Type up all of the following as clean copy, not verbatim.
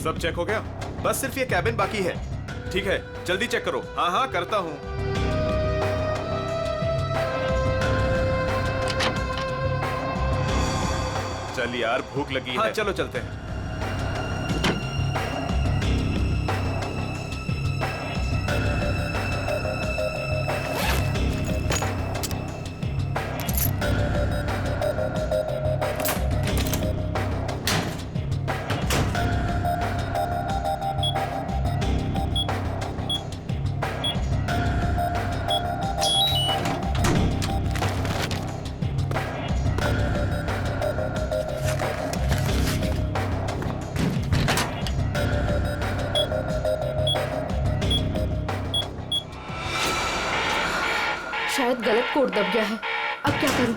सब चेक हो गया? बस सिर्फ ये कैबिन बाकी है। ठीक है, जल्दी चेक करो। हाँ हाँ करता हूँ। चल यार, भूख लगी है। हाँ चलो चलते हैं। शायद गलत कोड दब गया है। अब क्या करूं?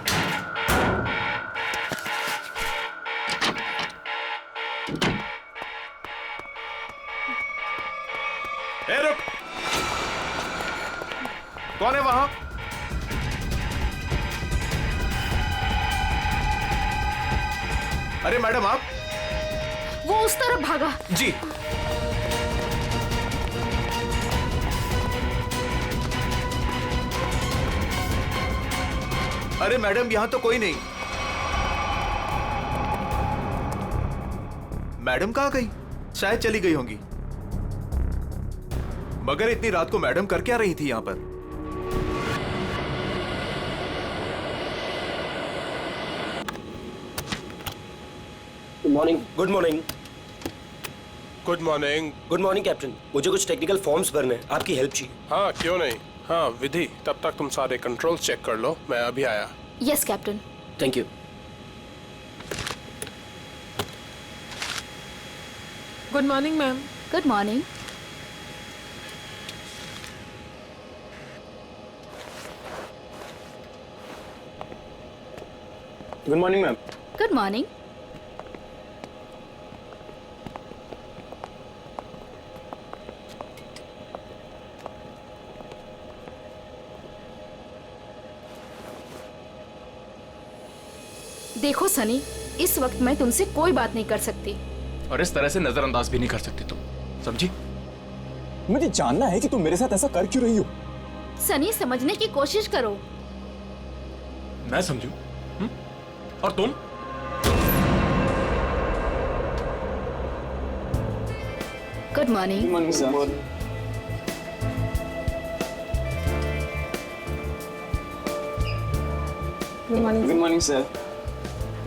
ए रुक! कौन है वहां? अरे मैडम आप? वो उस तरफ भागा। जी। अरे मैडम यहां तो कोई नहीं। मैडम कहां गई? शायद चली गई होंगी। मगर इतनी रात को मैडम कर क्या रही थी यहां पर? Good morning. Good morning. Good morning. Good morning captain. मुझे कुछ टेक्निकल फॉर्म्स भरने हैं, आपकी हेल्प चाहिए। हाँ क्यों नहीं। हाँ विधि, तब तक तुम सारे कंट्रोल्स चेक कर लो, मैं अभी आया। Yes captain. Thank you. Good morning ma'am. Good morning. Good morning ma'am. Good morning. देखो सनी, इस वक्त मैं तुमसे कोई बात नहीं कर सकती। और इस तरह से नजरअंदाज भी नहीं कर सकती तुम, समझी? मुझे जानना है कि तुम मेरे साथ ऐसा कर क्यों रही हो। सनी समझने की कोशिश करो। मैं समझू? और तुम? Good morning. Good morning sir. Good morning. Good morning sir.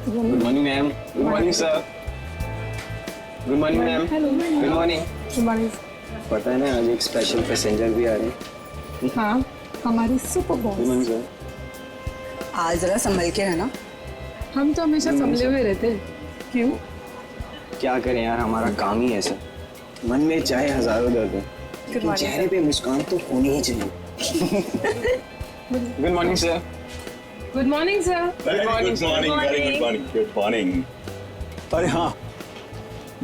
Good morning ma'am. Good morning sir. Good morning ma'am. Good morning. Good morning. पता है ना, आज एक स्पेशल पैसेंजर भी आ रहे हैं। हाँ, हमारी super good boss. Morning sir. आज जरा संभल के रहना। हम तो हमेशा संभले हुए रहते हैं। क्यों? क्या करें यार, हमारा काम ही ऐसा। मन में चाहे हजारों दर्द हो, लेकिन चेहरे पे मुस्कान तो होनी ही चाहिए। Good morning sir. Good morning sir. Good morning good morning. अरे हाँ,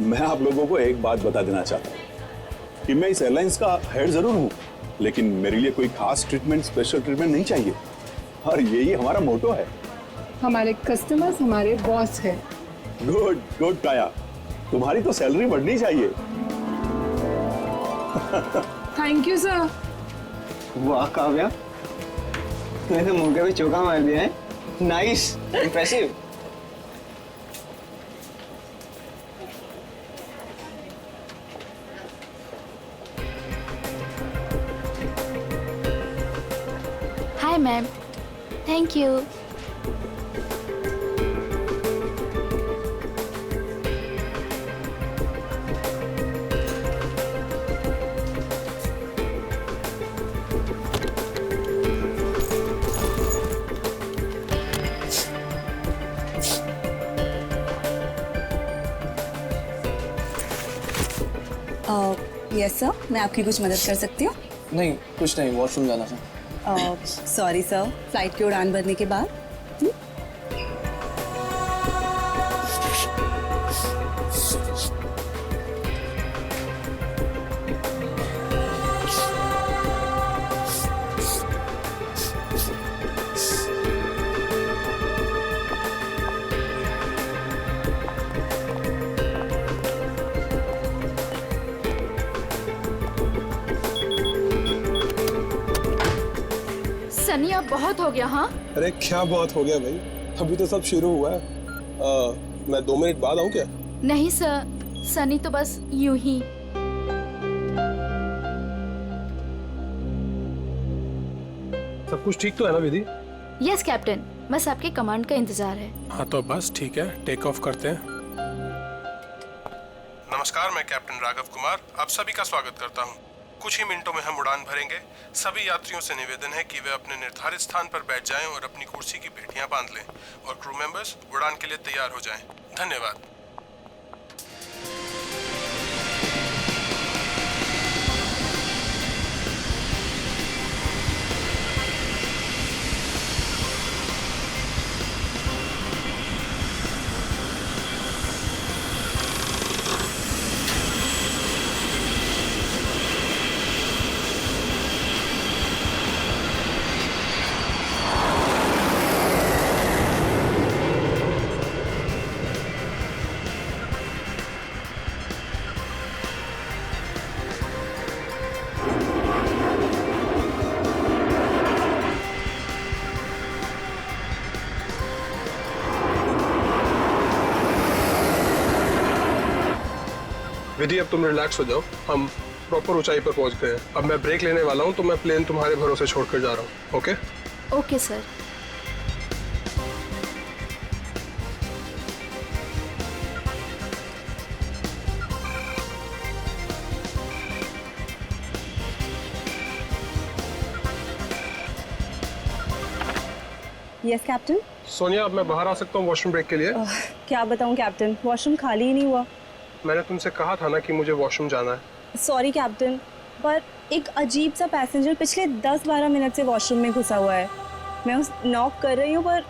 मैं आप लोगों को एक बात बता देना चाहता हूँ कि मैं इस एयरलाइंस का हेड जरूर हूँ, लेकिन मेरे लिए कोई खास ट्रीटमेंट, स्पेशल ट्रीटमेंट नहीं चाहिए। और यही हमारा मोटो है। हमारे कस्टमर्स हमारे बॉस है। गुड गुड काया, तुम्हारी तो सैलरी बढ़नी चाहिए। Thank you sir. वाह काव्या, तूने तो मौके पे चौका मार दिया है। Nice, impressive. Hi ma'am. Thank you. Yes sir, मैं आपकी कुछ मदद कर सकती हूँ? नहीं, कुछ नहीं, वॉशरूम जाना था। सॉरी सर, फ्लाइट की उड़ान भरने के बाद। सनी अब बहुत हो गया। हाँ अरे क्या बहुत हो गया भाई, अभी तो सब शुरू हुआ है। मैं 2 मिनट बाद आऊँ क्या? नहीं सर, सनी तो बस यूं ही। सब कुछ ठीक तो है ना विधि? यस कैप्टन, बस आपके कमांड का इंतजार है। हाँ तो बस ठीक है, टेक ऑफ करते हैं। नमस्कार, मैं कैप्टन राघव कुमार आप सभी का स्वागत करता हूँ। कुछ ही मिनटों में हम उड़ान भरेंगे। सभी यात्रियों से निवेदन है कि वे अपने निर्धारित स्थान पर बैठ जाएं और अपनी कुर्सी की पेटियां बांध लें और क्रू मेंबर्स उड़ान के लिए तैयार हो जाएं। धन्यवाद। विधि अब तुम रिलैक्स हो जाओ, हम प्रॉपर ऊंचाई पर पहुंच गए हैं। अब मैं ब्रेक लेने वाला हूं तो मैं प्लेन तुम्हारे भरोसे छोड़कर जा रहा हूं। Okay okay sir. Yes captain. Sonia, अब मैं बाहर आ सकता हूं वॉशरूम ब्रेक के लिए? क्या बताऊं कैप्टन, वॉशरूम खाली ही नहीं हुआ। मैंने तुमसे कहा था ना कि मुझे वॉशरूम जाना है। सॉरी कैप्टन, पर एक अजीब सा पैसेंजर पिछले 10-12 मिनट से वॉशरूम में घुसा हुआ है। मैं उस नॉक कर रही हूँ पर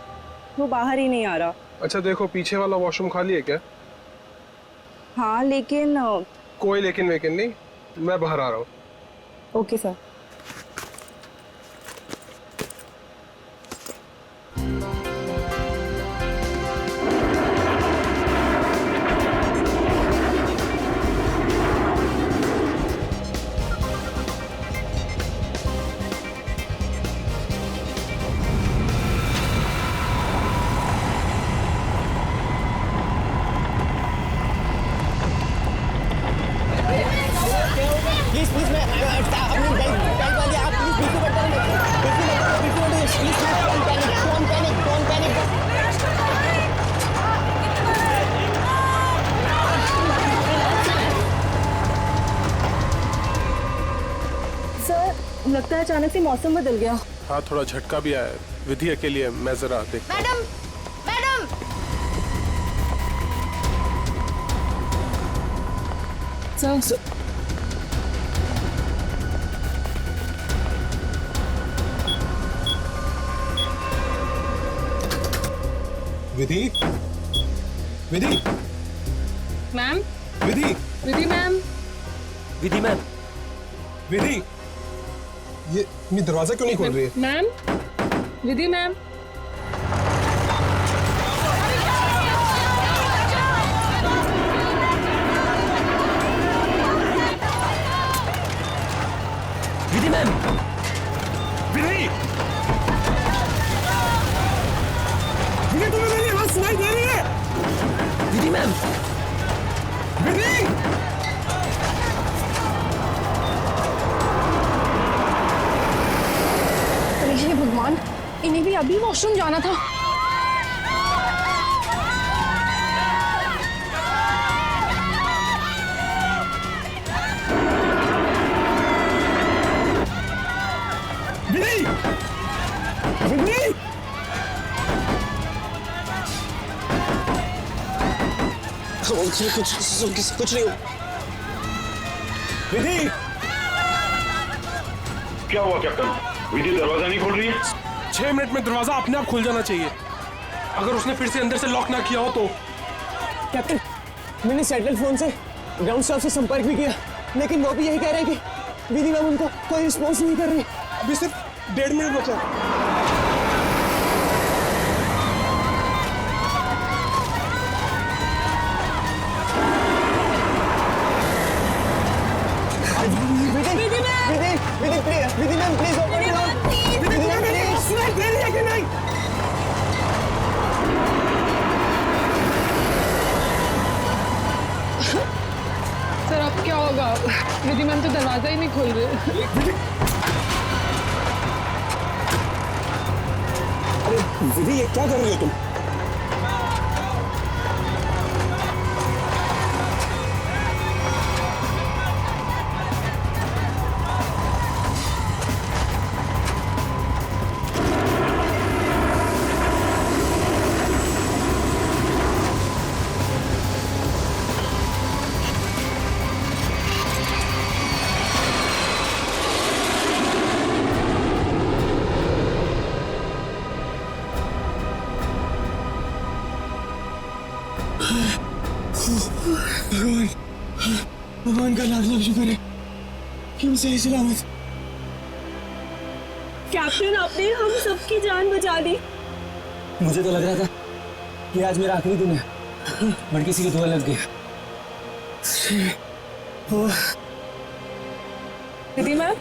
वो बाहर ही नहीं आ रहा। अच्छा देखो, पीछे वाला वॉशरूम खाली है क्या? हाँ लेकिन कोई लेकिन वेकिन नहीं, मैं बाहर आ रहा हूँ। Okay sir. प्लीज प्लीज मैं अपनी बेल्ट वाली आप प्लीज बिल्कुल मत प्लीज डोंट पैनिक। सर लगता है अचानक से मौसम बदल गया। हाँ थोड़ा झटका भी आया। विधि अकेली है, मैं जरा देखता हूं। मैडम मैडम सर विधि, विधि, मैम, विधि, विधि मैम। विधि मैम, विधि, ये दरवाजा क्यों नहीं खोल रही है? Ma'am, Vidhi ma'am. Vidhi ma'am, विधि, विधि तुम्हें मेरी आवाज सुनाई दे रही है? विधि मैम, विधि, अरे हे भगवान, इन्हें भी अभी वॉशरूम जाना था। विधि, विधि, कुछ नहीं हो। विधि, क्या हुआ कैप्टन? विधि दरवाजा नहीं खोल रही है? 6 मिनट में दरवाजा अपने आप खुल जाना चाहिए। अगर उसने फिर से अंदर से लॉक ना किया हो तो। कैप्टन, मैंने सैटेलाइट फोन से ग्राउंड स्टाफ से संपर्क भी किया, लेकिन वो भी यही कह रहे हैं कि विधि मैम उनको कोई रिस्पॉन्स नहीं कर रही। अभी सिर्फ 1.5 मिनट बचा है। Vidhi ma'am, please open it. Vidhi ma'am, please. Vidhi ma'am तो दरवाजा ही नहीं खोल रहे। अरे विधि, ये क्या कर रही हो तुम? भगवान का लाख लाख शुक्र है कि हम सही सलामत। कैप्टन, आपने हम सबकी जान बचा दी। मुझे तो लग रहा था कि आज मेरा आखिरी दिन है, बट किसी की दुआ लग गई। Vidhi ma'am,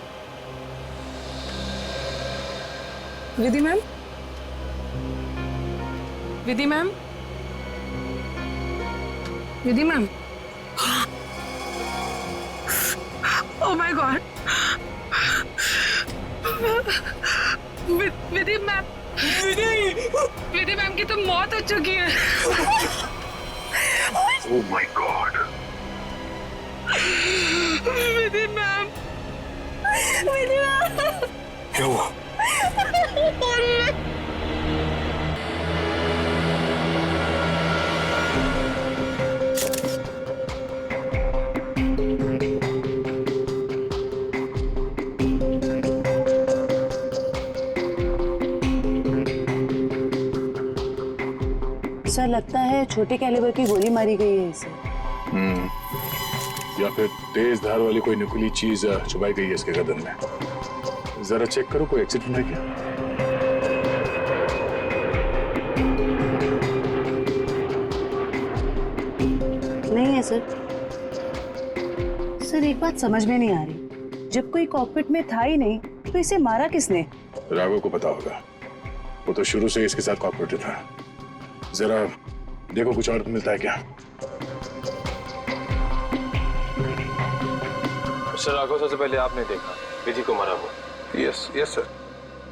Vidhi ma'am, Vidhi ma'am, Vidhi ma'am. Oh my God, Vidhi ma'am, Vidhi ma'am की तो मौत हो चुकी है। Oh my God, Vidhi ma'am, Vidhi ma'am, क्या हुआ? सर, लगता है छोटे कैलिबर की गोली मारी गई है इसे। या फिर तेज धार वाली कोई नुकीली चीज छुपाई गई है इसके गर्दन में। जरा चेक करो, कोई एक्सीडेंट है क्या? नहीं है सर। सर, एक बात समझ में नहीं आ रही, जब कोई कॉकपिट में था ही नहीं तो इसे मारा किसने? राघव को पता होगा, वो तो शुरू से इसके साथ कॉपरेटिव था। जरा देखो कुछ और मिलता है क्या। मिस्टर राघव, सबसे पहले आपने देखा विधि को मारा हुआ? Yes yes sir.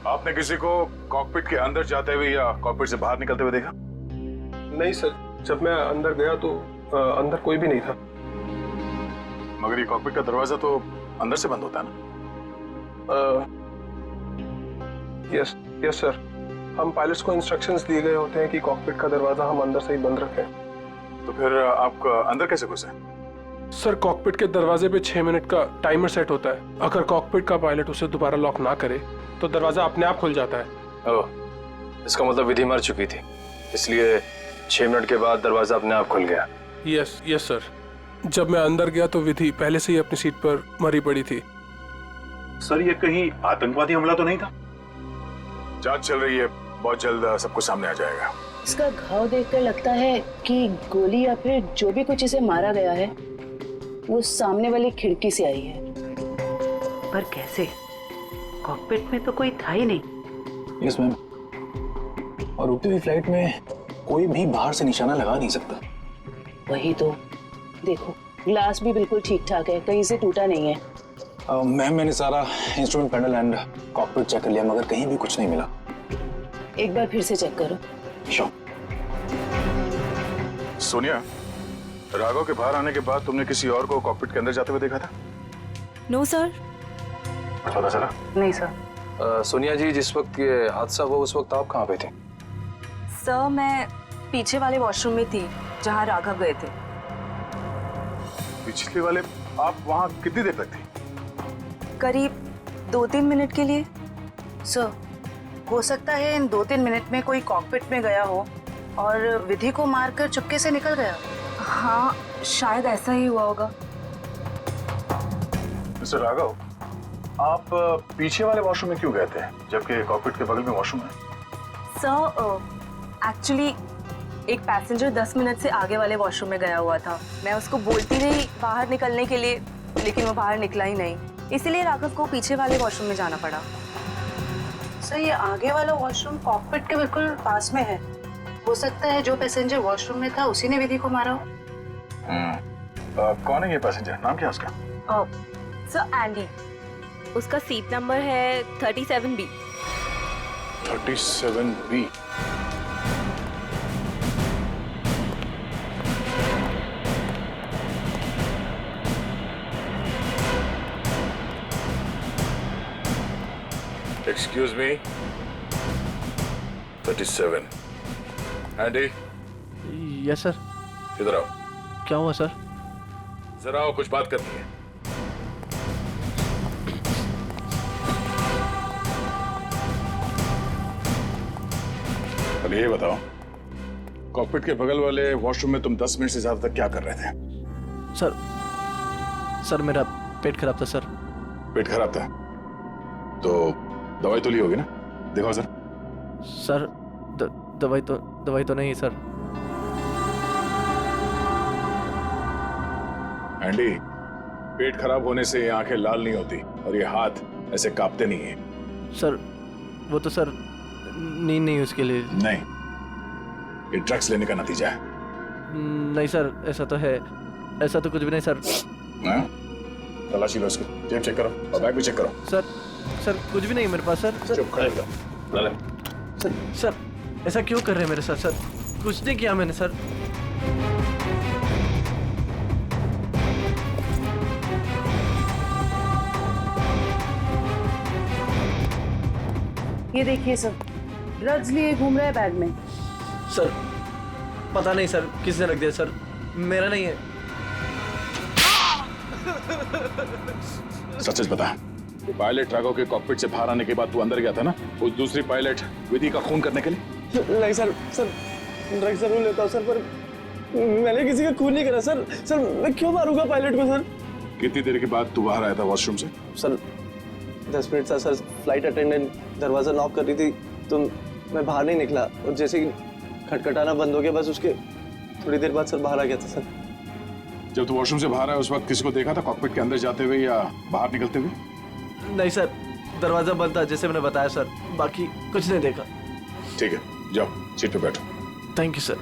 आपने किसी को कॉकपिट के अंदर जाते हुए या कॉकपिट से बाहर निकलते हुए देखा? नहीं सर, जब मैं अंदर गया तो अंदर कोई भी नहीं था। मगर ये कॉकपिट का दरवाजा तो अंदर से बंद होता है ना? यस यस सर, हम पायलट्स को इंस्ट्रक्शंस दिए गए होते हैं कि कॉकपिट का दरवाजा हम अंदर से ही बंद रखें। तो फिर आप अंदर कैसे घुसे? सर, कॉकपिट के दरवाजे पे 6 मिनट का टाइमर सेट होता है। अगर कॉकपिट का पायलट उसे दोबारा लॉक ना करे तो दरवाजा अपने आप खुल जाता है। ओह, इसका मतलब विधि मर चुकी थी, इसलिए 6 मिनट के बाद दरवाजा अपने आप खुल गया। यस यस सर, जब मैं अंदर गया तो विधि पहले से ही अपनी सीट पर मरी पड़ी थी। सर, ये कहीं आतंकवादी हमला तो नहीं था? जांच चल रही है, बहुत जल्द सब कुछ सामने आ जाएगा। इसका घाव देखकर लगता है कि गोली या फिर जो भी कुछ इसे मारा गया है वो सामने वाली खिड़की से आई है। पर कैसे? कॉकपिट में तो कोई था ही नहीं। यस मैम, और उड़ती हुई फ्लाइट में कोई भी बाहर से निशाना लगा नहीं सकता। वही तो, देखो ग्लास भी बिल्कुल ठीक ठाक है, कहीं से टूटा नहीं है। मैम, मैंने सारा instrument panel and cockpit check कर लिया, मगर कहीं भी कुछ नहीं मिला। एक बार फिर से चेक करो। श्योर। सोनिया, राघव के बाहर आने के बाद तुमने किसी और को कॉकपिट के अंदर जाते हुए देखा था? No sir. पता चला? नहीं सर। सोनिया जी, जिस वक्त ये हादसा हुआ उस वक्त आप कहाँ पे थे? सर, मैं पीछे वाले वॉशरूम में थी जहाँ राघव गए थे। पिछले वाले? आप वहाँ कितनी देर तक थी? करीब 2-3 मिनट के लिए। सर, हो सकता है इन 2-3 मिनट में कोई कॉकपिट में गया हो और विधि को मारकर चुपके से निकल गया। हाँ, शायद ऐसा ही हुआ होगा। मिस्टर राघव, आप पीछे वाले वॉशरूम में क्यों गए थे जबकि कॉकपिट के बगल में वॉशरूम है? सर, एक्चुअली एक पैसेंजर 10 मिनट से आगे वाले वॉशरूम में गया हुआ था। मैं उसको बोलती रही बाहर निकलने के लिए, लेकिन वो बाहर निकला ही नहीं, इसीलिए राघव को पीछे वाले वॉशरूम में जाना पड़ा। सर, ये आगे वाला वॉशरूम कॉकपिट के बिल्कुल पास में है। हो सकता है जो पैसेंजर वॉशरूम में था उसी ने विधि को मारा हो। कौन है ये पैसेंजर? नाम क्या है उसका? सर एंडी, उसका सीट नंबर है 37B। 37B। Excuse me, 37। Andy, yes sir. इधर आओ। क्या हुआ सर? जरा आओ, कुछ बात करनी है। पहले ये बताओ, कॉकपिट के बगल वाले वॉशरूम में तुम 10 मिनट से ज्यादा तक क्या कर रहे थे? सर मेरा पेट खराब था सर। पेट खराब था तो दवाई तो ली होगी ना? दिखाओ सर। सर दवाई तो नहीं सर। एंडी, पेट खराब होने से ये आंखें लाल नहीं होती और ये हाथ ऐसे कांपते नहीं है। सर वो तो सर नींद नहीं उसके लिए। नहीं, ये ड्रग्स लेने का नतीजा है। नहीं सर, ऐसा तो है, ऐसा तो कुछ भी नहीं सर। हाँ? तलाशी लो उसकी, जेब चेक करो और बैग भी चेक करो। सर कुछ भी नहीं मेरे पास सर। चुप खड़े रहो। सर ऐसा क्यों कर रहे हैं मेरे साथ सर? कुछ नहीं किया मैंने सर। ये देखिए सर, ड्रग्स लिए घूम रहा है बैग में। सर पता नहीं सर किसने रख दिया सर, मेरा नहीं है। सच बता, पायलट राघव के कॉकपिट से बाहर आने के बाद तू अंदर गया था ना उस दूसरी पायलट विधि का खून करने के लिए? नहीं सर, ड्रग्स जरूर लेता हूँ सर, पर मैंने किसी का खून नहीं करा सर। सर मैं क्यों मारूंगा पायलट को सर? कितनी देर के बाद तू बाहर आया था वॉशरूम से? सर 10 मिनट था सर। फ्लाइट अटेंडेंट दरवाजा नॉक कर रही थी तो मैं बाहर नहीं निकला और जैसे ही खटखटाना बंद हो गया बस उसके थोड़ी देर बाद सर बाहर आ गया था सर। जब तू वॉशरूम से बाहर आया उस वक्त किसी को देखा था कॉकपिट के अंदर जाते हुए या बाहर निकलते हुए? नहीं सर, दरवाजा बंद था जैसे मैंने बताया सर, बाकी कुछ नहीं देखा। ठीक है, जाओ सीट पे बैठो। Thank you sir.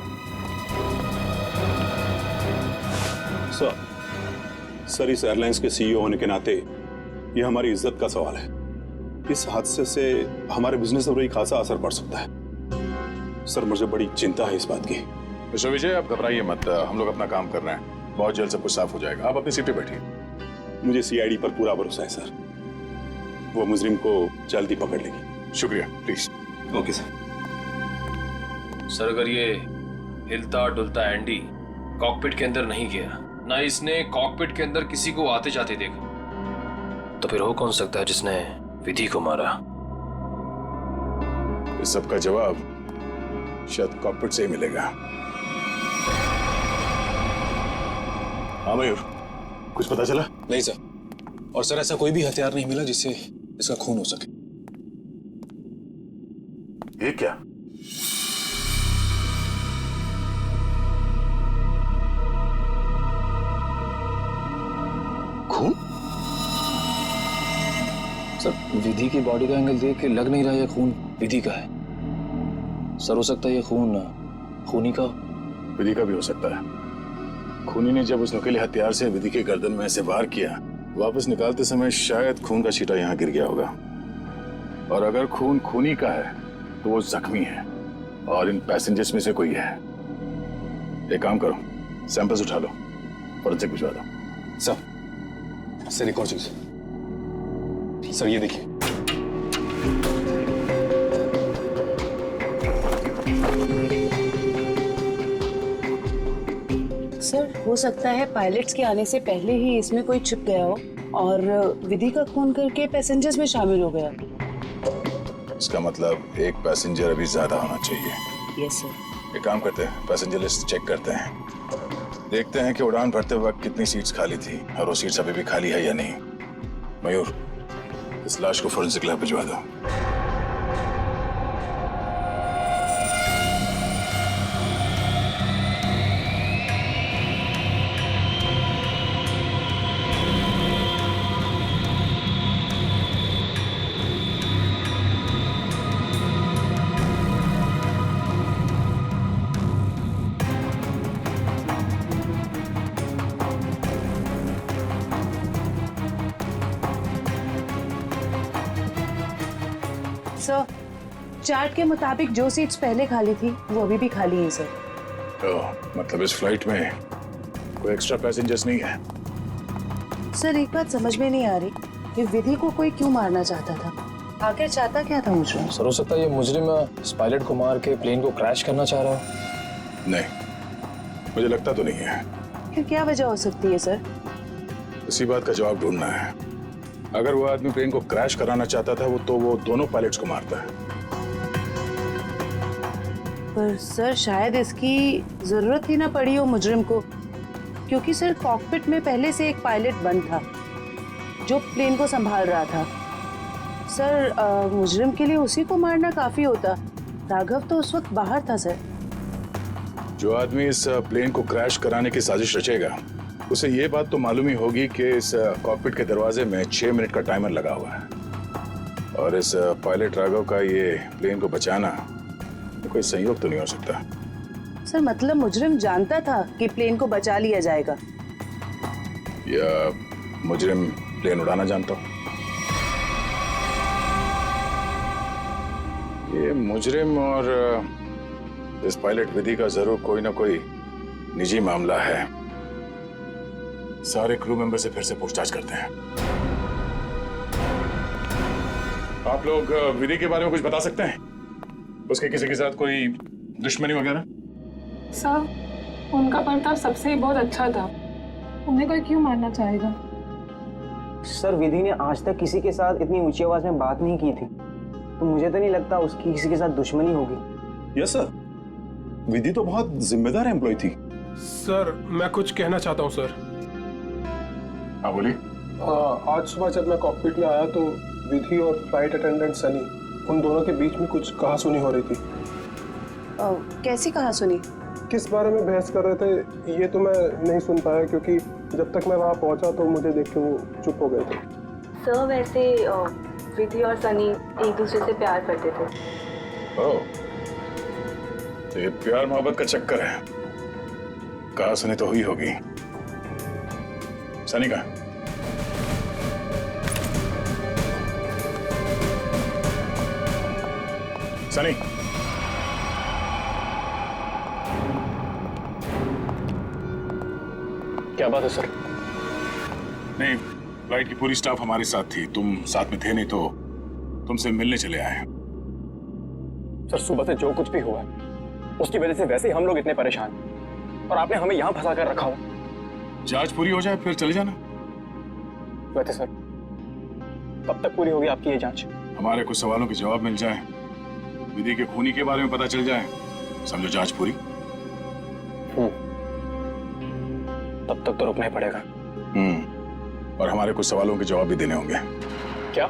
सर इस एयरलाइंस के सीईओ होने के नाते ये हमारी इज्जत का सवाल है। इस हादसे से हमारे बिजनेस पर भी खासा असर पड़ सकता है। सर मुझे बड़ी चिंता है इस बात की। मिस्टर विजय, आप घबराइए मत, हम लोग अपना काम कर रहे हैं, बहुत जल्द सब कुछ साफ हो जाएगा। आप अपनी सीट पे बैठिए। मुझे सीआईडी पर पूरा भरोसा है सर, वो मुजरिम को जल्दी पकड़ लेगी। शुक्रिया, प्लीज। Okay sir. सर अगर ये हिलता डुलता एंडी कॉकपिट के अंदर नहीं गया, ना इसने कॉकपिट के अंदर किसी को आते जाते देखा, तो फिर हो कौन सकता है जिसने विधि को मारा? इस सब का जवाब शायद कॉकपिट से ही मिलेगा। हाँ मयूर, कुछ पता चला? नहीं सर, और सर ऐसा कोई भी हथियार नहीं मिला जिससे इसका खून हो सके। ये क्या? खून? सर विधि की बॉडी का एंगल देख के लग नहीं रहा ये खून विधि का है। सर हो सकता है ये खून खूनी का। विधि का भी हो सकता है। खूनी ने जब उस नुकीले हथियार से विधि के गर्दन में से वार किया, वापस निकालते समय शायद खून का छींटा यहाँ गिर गया होगा। और अगर खून खूनी का है तो वो जख्मी है और इन पैसेंजर्स में से कोई है। एक काम करो, सैंपल्स उठा लो, फॉरेंसिक भिजवा दो। सर एक और चीज सर, ये देखिए। सर हो सकता है पायलट्स के आने से पहले ही इसमें कोई छिप गया हो और विधि का खून करके पैसेंजर्स में शामिल हो गया। इसका मतलब एक पैसेंजर अभी ज्यादा होना चाहिए। Yes sir. एक काम करते हैं, पैसेंजर लिस्ट चेक करते हैं, देखते हैं कि उड़ान भरते वक्त कितनी सीट्स खाली थी और वो सीट्स अभी भी खाली है या नहीं। मयूर, इस लाश को फोरेंसिक लैब भिजवा दो। सर, चार्ट के मुताबिक जो सीट्स पहले खाली थी वो अभी भी खाली हैं सर। मतलब इस फ्लाइट में कोई एक्स्ट्रा पैसेंजर्स नहीं है? सर एक बात समझ में नहीं आ रही कि विधि को कोई क्यों मारना चाहता था, आखिर चाहता क्या था मुझे? सर हो सकता है ये मुजरिम इस पायलट को मार के प्लेन को क्रैश करना चाह रहा हो। नहीं, मुझे लगता तो नहीं है। फिर क्या वजह हो सकती है सर? इसी बात का जवाब ढूंढना है। अगर वो आदमी प्लेन को क्रैश कराना चाहता था वो दोनों पायलट्स को मारता है। पर सर शायद इसकी जरूरत ही ना पड़ी हो मुजरिम को, क्योंकि सर कॉकपिट में पहले से एक पायलट बंद था जो प्लेन को संभाल रहा था। सर मुजरिम के लिए उसी को मारना काफी होता। राघव तो उस वक्त बाहर था सर। जो आदमी इस प्लेन को क्रैश कराने की साजिश रचेगा उसे ये बात तो मालूम ही होगी कि इस कॉकपिट के दरवाजे में 6 मिनट का टाइमर लगा हुआ है और इस पायलट राघव का ये प्लेन को बचाना कोई संयोग तो नहीं हो सकता। सर मतलब मुजरिम जानता था कि प्लेन को बचा लिया जाएगा, या मुजरिम प्लेन उड़ाना जानता हो? ये मुजरिम और इस पायलट विधि का जरूर कोई ना कोई निजी मामला है। सारे क्रू मेंबर से फिर से पूछताछ करते हैं। आप लोग विधि के बारे में कुछ बता सकते हैं? उसके किसी के साथ कोई दुश्मनी वगैरह? सर उनका बर्ताव सबसे ही बहुत अच्छा था, उन्हें कोई क्यों मारना चाहेगा? सर विधि ने आज तक किसी के साथ इतनी ऊंची आवाज में बात नहीं की थी, तो मुझे तो नहीं लगता उसकी किसी के साथ दुश्मनी होगी। यस सर, विधि तो बहुत जिम्मेदार एम्प्लॉय थी। सर मैं कुछ कहना चाहता हूँ सर। हाँ बोलिए। आज सुबह जब मैं कॉकपिट में आया तो विधि और फ्लाइट अटेंडेंट सनी, उन दोनों के बीच में कुछ कहासुनी हो रही थी। कैसी कहासुनी? किस बारे में बहस कर रहे थे ये तो मैं नहीं सुन पाया, क्योंकि जब तक मैं वहाँ पहुँचा तो मुझे देख के वो चुप हो गए थे। सर वैसे विधि और सनी एक दूसरे से प्यार करते थे। ओह, तो ये प्यार मोहब्बत का चक्कर है। कहासुनी तो हुई होगी। सनी का सनी, क्या बात है सर? नहीं, फ्लाइट की पूरी स्टाफ हमारे साथ थी, तुम साथ में थे नहीं तो तुमसे मिलने चले आए। सर सुबह से जो कुछ भी हुआ है उसकी वजह से वैसे ही हम लोग इतने परेशान हैं और आपने हमें यहाँ फंसा कर रखा हुआ। जांच पूरी हो जाए फिर चले जाना। वैसे सर कब तक पूरी होगी आपकी ये जांच? हमारे कुछ सवालों के जवाब मिल जाए, विधि के खूनी के बारे में पता चल जाए, समझो जांच पूरी। तब तक तो रुकना ही पड़ेगा। और हमारे कुछ सवालों के जवाब भी देने होंगे। क्या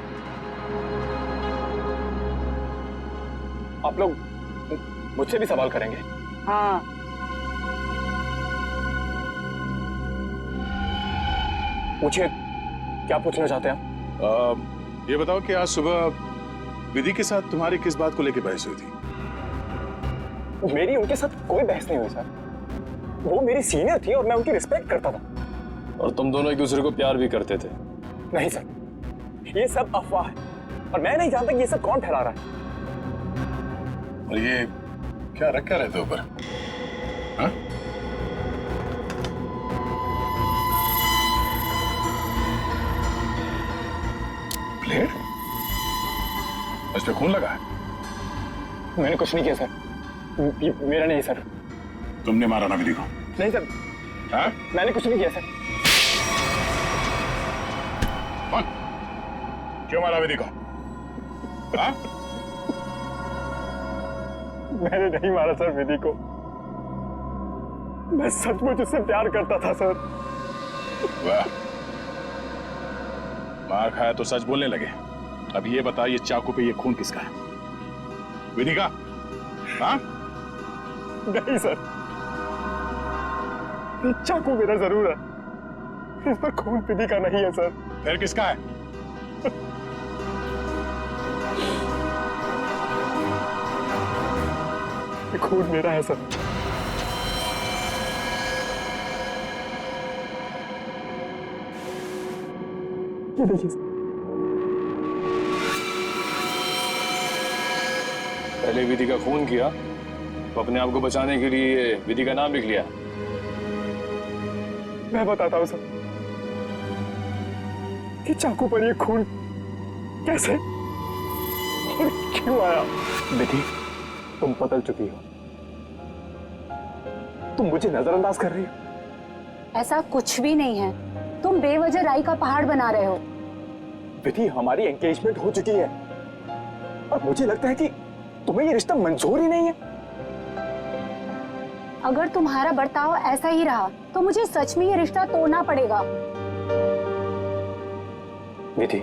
आप लोग मुझसे भी सवाल करेंगे? हाँ। पूछिए, क्या पूछना चाहते हैं आप? ये बताओ कि आज सुबह विधि के साथ तुम्हारी किस बात को लेकर बहस हुई थी? मेरी उनके साथ कोई बहस नहीं हुई सर। वो मेरी सीनियर थी और मैं उनकी रिस्पेक्ट करता था। और तुम दोनों एक दूसरे को प्यार भी करते थे? नहीं सर, ये सब अफवाह है और मैं नहीं जानता कि ये सब कौन फैला रहा है। और ये क्या रखा रहते ऊपर? हाँ? प्लेट? इस पे खून लगा है? मैंने कुछ नहीं किया सर। मेरा नहीं सर। तुमने मारा ना विधि को? नहीं सर। हाँ? मैंने कुछ नहीं किया सर। कौन? क्यों मारा विधि को? हाँ? मैंने नहीं मारा सर विधि को। मैं सचमुच उससे प्यार करता था सर। वाह, मार खाया तो सच बोलने लगे। अब ये बता, ये चाकू पे ये खून किसका है? विधि का? हाँ? नहीं सर, ये चाकू मेरा जरूर है, इस पर खून विधि का नहीं है सर। फिर किसका है? ये खून मेरा है सर। ये देखिए पहले विधि का खून किया तो अपने आप को बचाने के लिए विधि का नाम लिख लिया। मैं बताता हूँ सर कि चाकू पर ये खून कैसे और क्यों आया। विधि, तुम बदल चुकी हो, तुम मुझे नजरअंदाज कर रही हो। ऐसा कुछ भी नहीं है, तुम बेवजह राई का पहाड़ बना रहे हो। विधि, हमारी एंगेजमेंट हो चुकी है और मुझे लगता है कि तुम्हें ये रिश्ता मंजूर ही नहीं है। अगर तुम्हारा बर्ताव ऐसा ही रहा तो मुझे सच में ये रिश्ता तोड़ना पड़ेगा। विधि,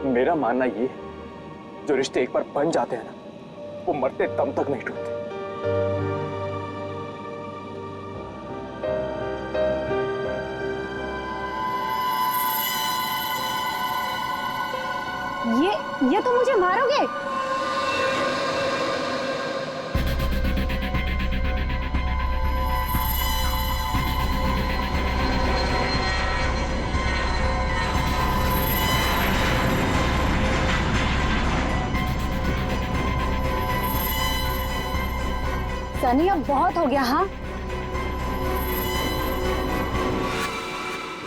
मेरा मानना ये है, जो रिश्ते एक बार बन जाते हैं ना, वो मरते दम तक नहीं टूटते। ये तो मुझे मारोगे? सनी, अब बहुत हो गया। हाँ,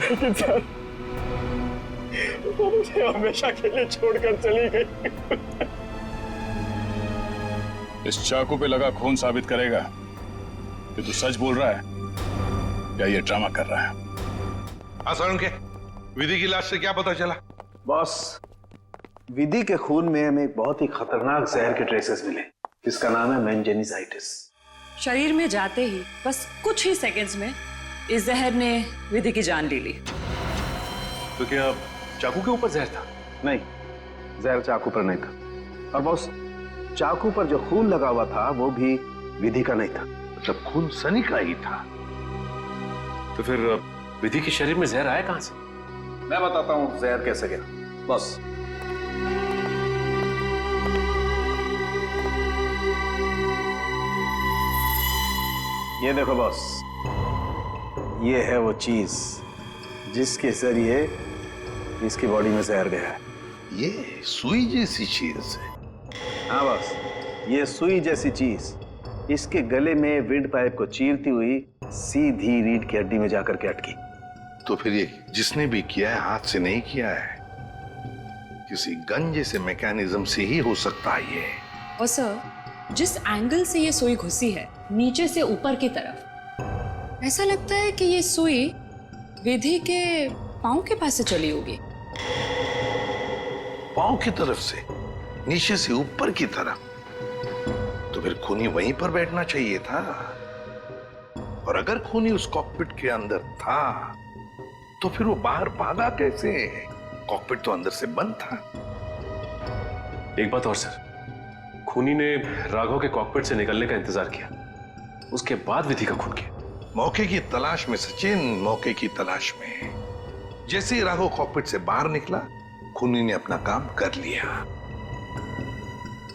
लेकिन सर, वो मुझे हमेशा के लिए छोड़कर चली गई। इस चाकू पे लगा खून साबित करेगा कि तू सच बोल रहा है या ये ड्रामा कर रहा है। हाँ के विधि की लाश से क्या पता चला? बॉस, विधि के खून में हमें एक बहुत ही खतरनाक जहर के ट्रेसेस मिले, जिसका नाम है मेंजेनिसाइटिस। शरीर में जाते ही बस कुछ ही सेकंड्स में इस जहर ने विधि की जान ले ली। तो क्या चाकू के ऊपर जहर था? नहीं, जहर चाकू पर नहीं था। और बॉस, चाकू पर जो खून लगा हुआ था वो भी विधि का नहीं था। मतलब खून सनी का ही था। तो फिर विधि के शरीर में जहर आया कहां से? मैं बताता हूं जहर कैसे गया। बॉस, ये देखो बॉस, ये है वो चीज जिसके जरिए इसकी बॉडी में जहर गया है। ये सुई जैसी चीज है। हाँ बॉस, ये सुई जैसी चीज इसके गले में विंड पाइप को चीरती हुई सीधी रीढ़ की हड्डी में जाकर के अटकी। तो फिर ये जिसने भी किया है हाथ से नहीं किया है, किसी गन जैसे मैकेनिज्म से ही हो सकता है ये। और सर, जिस एंगल से ये सुई घुसी है, नीचे से ऊपर की तरफ, ऐसा लगता है कि ये सुई विधि के पांव के पास से चली होगी। पांव की तरफ से, नीचे से ऊपर की तरफ? तो फिर खूनी वहीं पर बैठना चाहिए था। और अगर खूनी उस कॉकपिट के अंदर था तो फिर वो बाहर भागा कैसे? कॉकपिट तो अंदर से बंद था। एक बात और सर, खूनी ने राघव के कॉकपिट से निकलने का इंतजार किया, उसके बाद विधि का खून किया। मौके की तलाश में सचिन, मौके की तलाश में। जैसे ही राघव कॉकपिट से बाहर निकला, खूनी ने अपना काम कर लिया।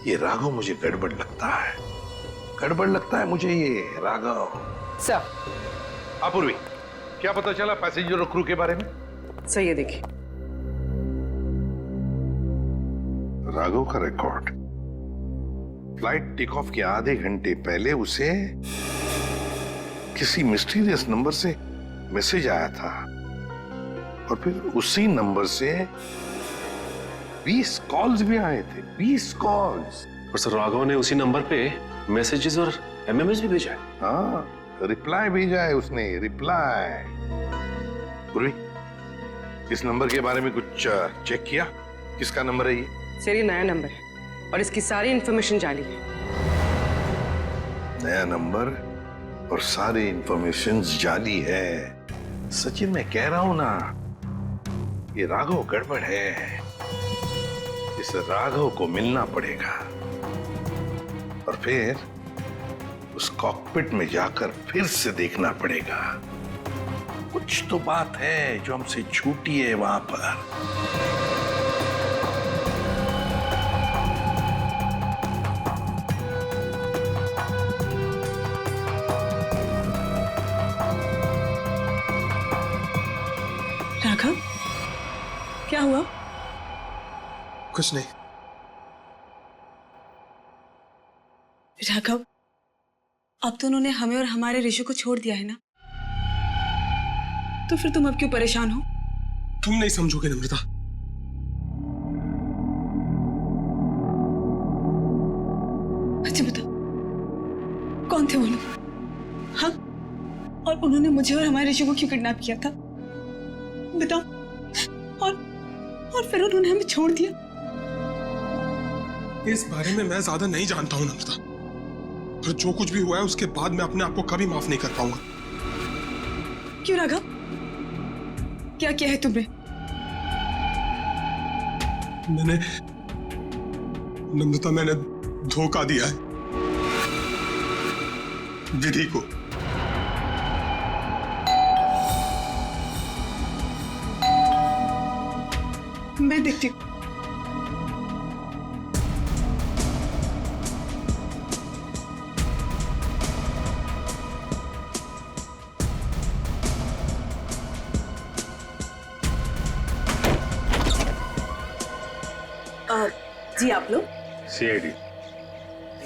ये राघव मुझे गड़बड़ लगता है, गड़बड़ लगता है मुझे ये राघव। सर, अपूर्वी, क्या पता चला पैसेंजर और क्रू के बारे में? सर ये देखिए, राघव का रिकॉर्ड। फ्लाइट टेक ऑफ के आधे घंटे पहले उसे किसी मिस्टीरियस नंबर से मैसेज आया था और फिर उसी नंबर से 20 कॉल्स भी आए थे। 20 कॉल्स। और सर, राघव ने उसी नंबर पे मैसेजेस और एमएमएस भी भेजा है। हाँ, रिप्लाई भेजा है उसने, रिप्लाई। पूर्वी, इस नंबर के बारे में कुछ चेक किया? किसका नंबर है ये? सर ये नया नंबर है और इसकी सारी इंफॉर्मेशन जाली है। नया नंबर और सारी इंफॉर्मेशन जाली है। सचिन, मैं कह रहा हूं ना, ये राघव गड़बड़ है। इस राघव को मिलना पड़ेगा और फिर उस कॉकपिट में जाकर फिर से देखना पड़ेगा। कुछ तो बात है जो हमसे छूटी है वहां पर। राघव, क्या हुआ? कुछ नहीं। राघव, अब तो उन्होंने हमें और हमारे ऋषि को छोड़ दिया है ना, तो फिर तुम अब क्यों परेशान हो? तुम नहीं समझोगे नम्रता। अच्छा बता, कौन थे वो लोग? हाँ, और उन्होंने मुझे और हमारे ऋषि को क्यों किडनैप किया था? बताओ। और फिर उन्होंने हमें छोड़ दिया। इस बारे में मैं ज्यादा नहीं जानता हूं नम्रता, और जो कुछ भी हुआ है उसके बाद मैं अपने आप को कभी माफ नहीं कर पाऊंगा। क्यों राघव, क्या किया है तुमने? नम्रता, मैंने धोखा दिया है विधि को। मैं देखती हूँ। जी आप लोग? सीआईडी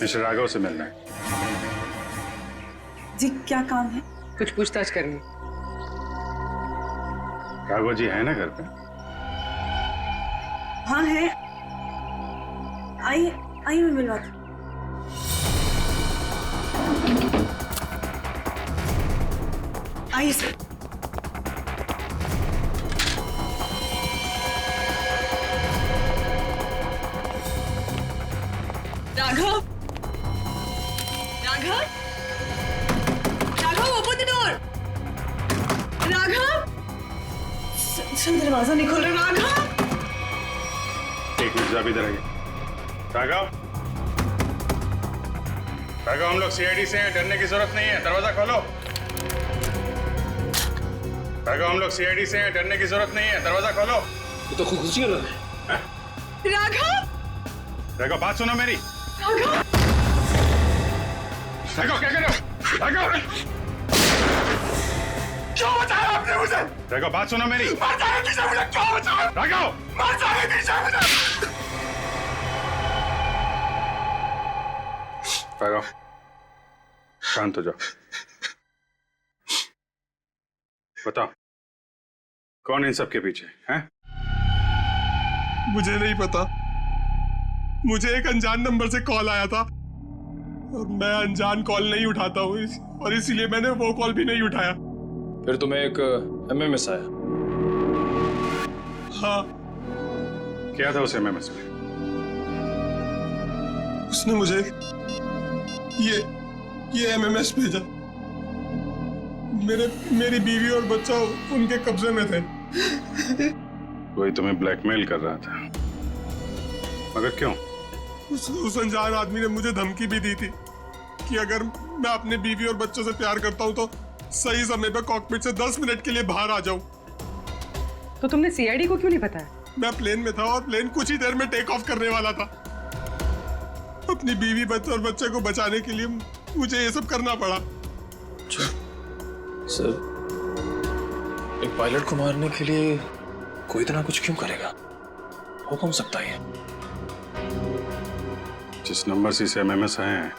मिस्टर राघव से मिलना है। जी क्या काम है? कुछ पूछताछ करनी। राघव जी है ना घर पे? हाँ है, आइए मैं मिलवाती हूँ। आइए sir. Raghav, open the door. Raghav, sir दरवाजा नहीं खोल रहा। राघव, एक मिनट, आप इधर आइए। राघव, हम लोग सीआईडी से हैं, डरने की जरूरत नहीं है, दरवाजा खोलो। राघव, हम लोग सीआईडी से हैं, डरने की जरूरत नहीं है, दरवाजा खोलो। ये तो खुशी हो रहा है। राघव, बात सुनो मेरी। राघव, क्या कर रहे हो? राघव, क्यों बचाया आपने मुझे? राघव, बात सुनो मेरी। मर जाने दीजिए मुझे, क्यों बचाया? राघव, मर जाने दीजिए मुझे। राघव, शांत हो जाओ। बताओ, कौन इन सब के पीछे है? मुझे नहीं पता, मुझे एक अनजान नंबर से कॉल आया था और मैं अनजान कॉल नहीं उठाता हूँ, और इसीलिए मैंने वो कॉल भी नहीं उठाया। फिर तुम्हें एक एमएमएस आया? हाँ। क्या था उस एमएमएस में? उसने मुझे ये एमएमएस भेजा। मेरी बीवी और बच्चा उनके कब्जे में थे। कोई तुम्हें ब्लैकमेल कर रहा था, मगर क्यों? उस अनजान आदमी ने मुझे धमकी भी दी थी कि अगर मैं अपने बीवी और बच्चों से प्यार करता हूं तो सही समय पर कॉकपिट से 10 मिनट के लिए बाहर आ जाऊं। तो तुमने सीआईडी को क्यों नहीं बताया? मैं प्लेन में था और प्लेन कुछ ही देर में टेक ऑफ करने वाला था। अपनी बीवी, बच्चे और बच्चे को बचाने के लिए मुझे ये सब करना पड़ा। सर, एक पायलट को मारने के लिए कोई इतना कुछ क्यों करेगा? हो कौन सकता है? जिस नंबर से इसे एमएमएस आए हैं,